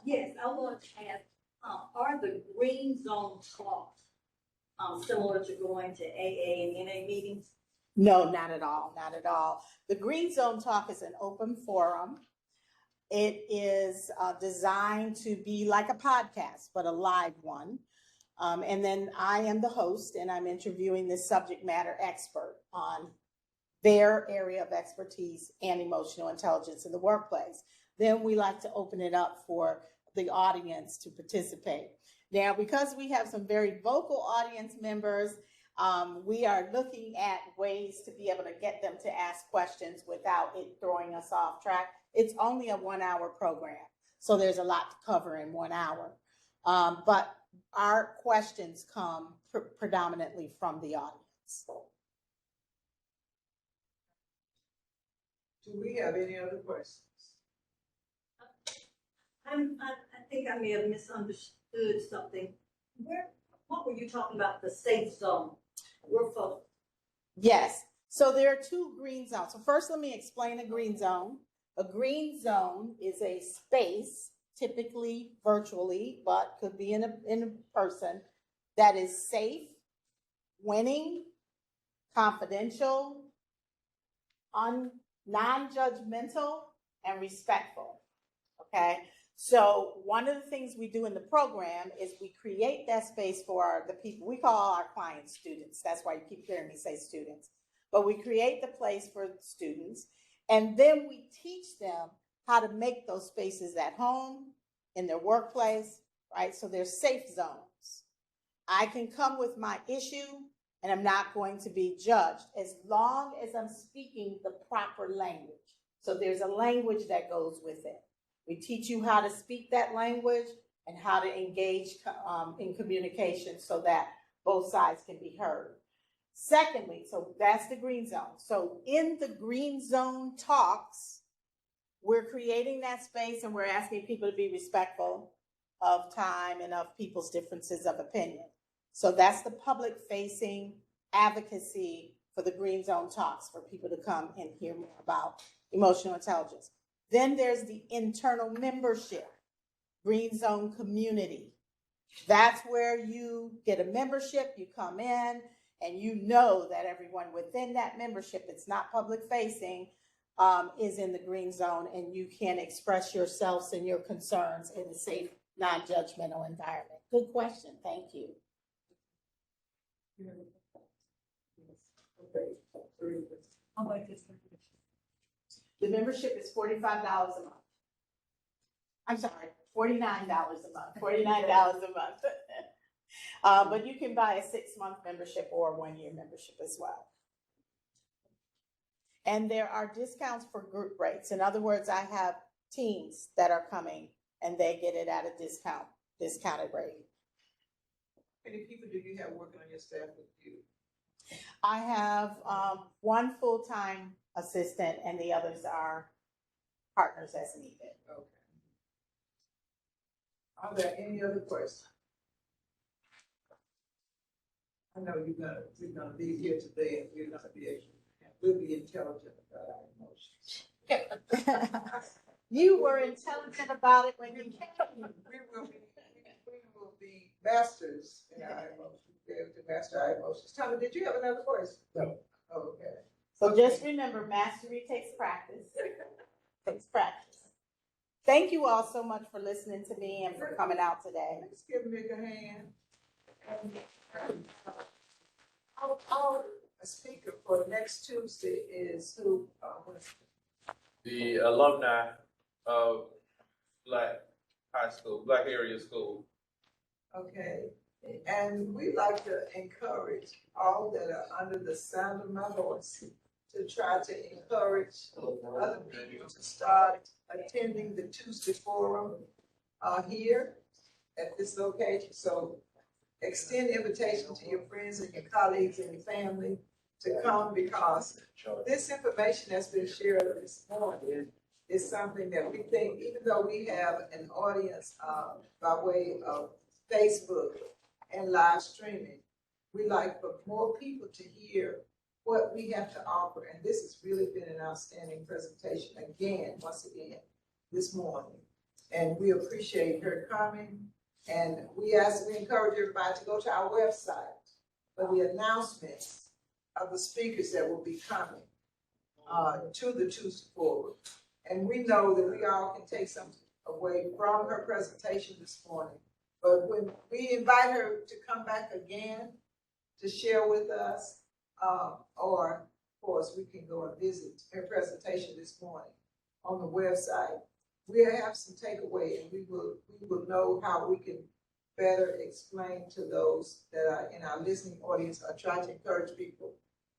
Yes, I want to ask, are the green zone talks similar to going to AA and NA meetings? No, not at all. Not at all. The Green Zone Talk is an open forum. It is designed to be like a podcast, but a live one. And then I am the host, and I'm interviewing this subject matter expert on their area of expertise and emotional intelligence in the workplace. Then we like to open it up for the audience to participate. Now, because we have some very vocal audience members, we are looking at ways to be able to get them to ask questions without it throwing us off track. It's only a 1 hour program, so there's a lot to cover in 1 hour. But our questions come predominantly from the audience. Do we have any other questions? I think I may have misunderstood something. What were you talking about, the safe zone? We're focused. Yes. So there are two green zones. So first, let me explain a green zone. A green zone is a space, typically virtually, but could be in a person, that is safe, winning, confidential, non-judgmental, and respectful. Okay. So one of the things we do in the program is we create that space for the people. We call our clients students. That's why you keep hearing me say students. But we create the place for students, and then we teach them how to make those spaces at home, in their workplace, right? So they're safe zones. I can come with my issue, and I'm not going to be judged as long as I'm speaking the proper language. So there's a language that goes with it. We teach you how to speak that language and how to engage in communication so that both sides can be heard. Secondly, so that's the green zone. So in the green zone talks, we're creating that space and we're asking people to be respectful of time and of people's differences of opinion. So that's the public facing advocacy for the green zone talks, for people to come and hear more about emotional intelligence. Then there's the internal membership, green zone community. That's where you get a membership, you come in, and you know that everyone within that membership, it's not public facing, is in the green zone, and you can express yourselves and your concerns in a safe, non-judgmental environment. Good question. Thank you. How about this? The membership is $45 a month. I'm sorry, $49 a month. $49 a month. But you can buy a 6-month membership or a 1-year membership as well. And there are discounts for group rates. In other words, I have teams that are coming and they get it at a discounted rate. How many people do you have working on your staff with you? I have one full-time assistant and the others are partners as needed. Okay. Are there any other questions? I know we're gonna be here today and we'll be intelligent about our emotions. You were intelligent about it when you came. We will be masters in our emotions. Be able to master our emotions. Tommy, did you have another question? No. Oh, okay. So just remember, mastery takes practice. Takes practice. Thank you all so much for listening to me and for coming out today. Let's give Mick a hand. A speaker for next Tuesday is who? The alumni of Black High School, Black Area School. Okay, and we like to encourage all that are under the sound of my voice to try to encourage other people to start attending the Tuesday forum here at this location. So extend invitation to your friends and your colleagues and your family to come, because this information that's been shared this morning is something that we think, even though we have an audience by way of Facebook and live streaming, we like for more people to hear what we have to offer. And this has really been an outstanding presentation once again, this morning. And we appreciate her coming. And we encourage everybody to go to our website for the announcements of the speakers that will be coming to the Tuesday Forum. And we know that we all can take something away from her presentation this morning. But when we invite her to come back again to share with us, or of course we can go and visit her presentation this morning on the website, we'll have some takeaway, and we will know how we can better explain to those that are in our listening audience, or try to encourage people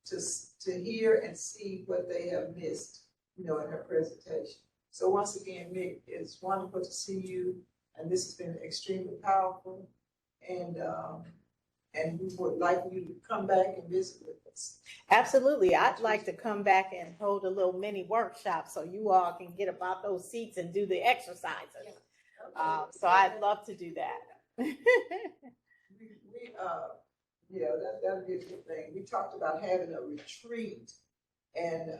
to hear and see what they have missed, in her presentation. So once again, Mick, it's wonderful to see you, And this has been extremely powerful. And we would like you to come back and visit with us. Absolutely. I'd like to come back and hold a little mini workshop so you all can get about those seats and do the exercises. So I'd love to do that. Yeah, that'd be a good thing. We talked about having a retreat, and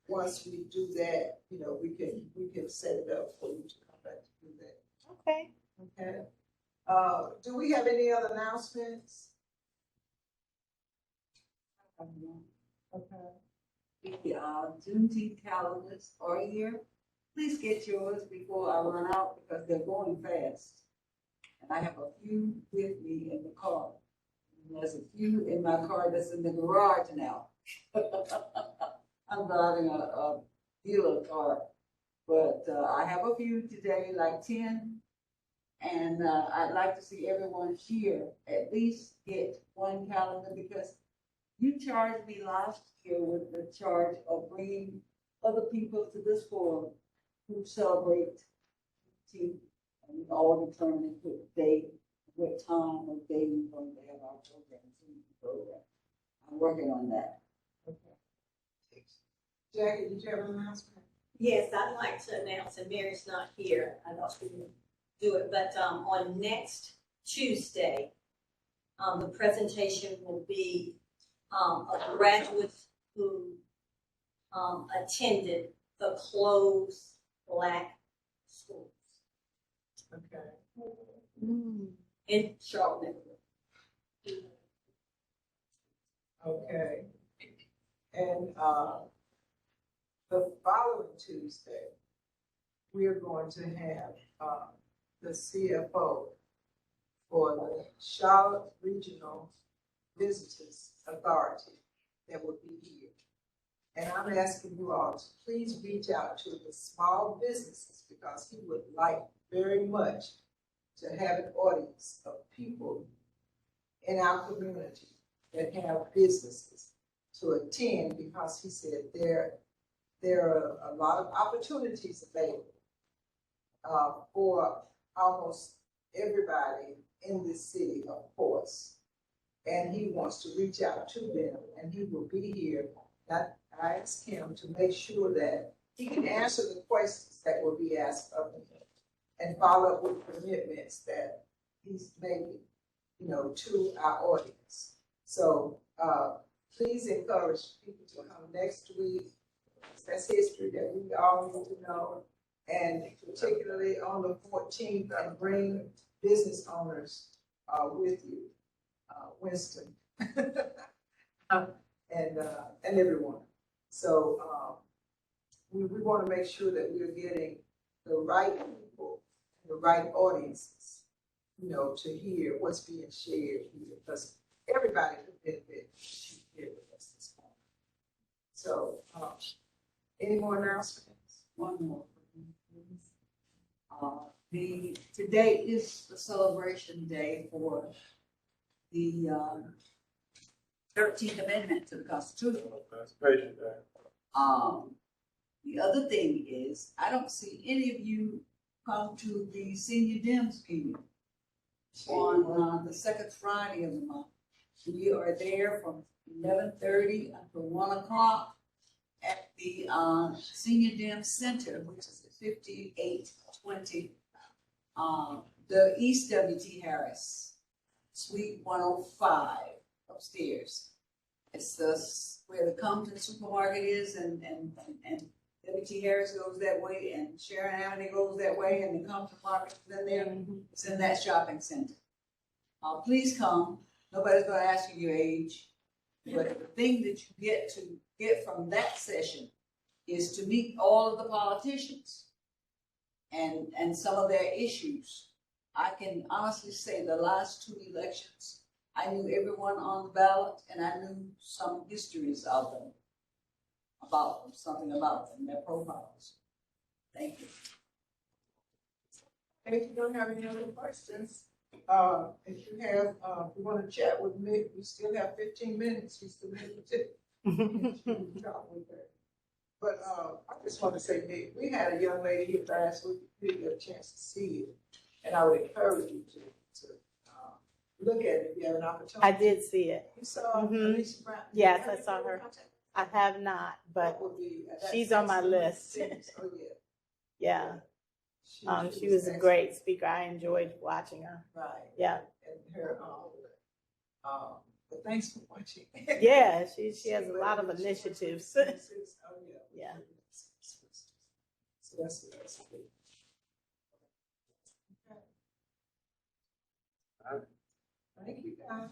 once we do that, you know, we can set it up for you to come back to do that. Okay. Okay. Do we have any other announcements? Okay. The Juneteenth calendars are here. Please get yours before I run out because they're going fast. And I have a few with me in the car. And there's a few in my car that's in the garage now. I'm driving a dealer car, but I have a few today, like 10. And I'd like to see everyone here at least get one calendar because you charged me last year with the charge of bringing other people to this forum who celebrate Juneteenth. And we all determine what day, what time, what day we're going to have our program. I'm working on that. Okay. Jackie, did you have an announcement? Yes, I'd like to announce, and Mary's not here, I know she didn't do it, but on next Tuesday, the presentation will be of graduates who attended the closed Black schools Okay. in Charlotte. Okay. And the following Tuesday, we are going to have the CFO for the Charlotte Regional Visitors Authority that will be here. And I'm asking you all to please reach out to the small businesses because he would like very much to have an audience of people in our community that have businesses to attend because he said there are a lot of opportunities available for almost everybody in this city, of course. And he wants to reach out to them, and he will be here. I asked him to make sure that he can answer the questions that will be asked of him and follow up with commitments that he's making, you know, to our audience. So please encourage people to come next week. That's history that we all need to know, and particularly on the 14th, and bring business owners with you, Winston, and everyone. So we want to make sure that we're getting the right people, the right audiences, you know, to hear what's being shared here, because everybody could benefit here with us this morning. So, any more announcements? One more. Today is the celebration day for the 13th Amendment to the Constitution. The other thing is, I don't see any of you come to the Senior Dems meeting on the second Friday of the month. We are there from 11:30 until 1 o'clock at the Senior Dem Center, which is at 5820 the East W.T. Harris, Suite 105 upstairs. It's where the Compton supermarket is, and W.T. Harris goes that way, and Sharon Avenue goes that way, and the Compton market is in there. It's in that shopping center. Please come. Nobody's going to ask you your age, but the thing that you get from that session is to meet all of the politicians and some of their issues. I can honestly say the last two elections, I knew everyone on the ballot, and I knew some histories of them, something about them, their profiles. Thank you. And if you don't have any other questions, if you want to chat with Mick, we still have 15 minutes. He's still to talk with her. But I just want to say, Mick, we had a young lady here last week. We didn't get a chance to see you. And I would encourage you to look at it if you have an opportunity. I did see it. You saw Mhm. Alicia Brown? Yes, Have I you saw been in her. contact? I have not, but That would be- that's- she's on my that's- list. Oh, yeah. yeah, she was a excellent. great speaker. I enjoyed watching her. Right. Yeah, And her, but thanks for watching. yeah, she has a lot of initiatives. Oh, yeah. Yeah. So that's good. Okay. Thank you, guys.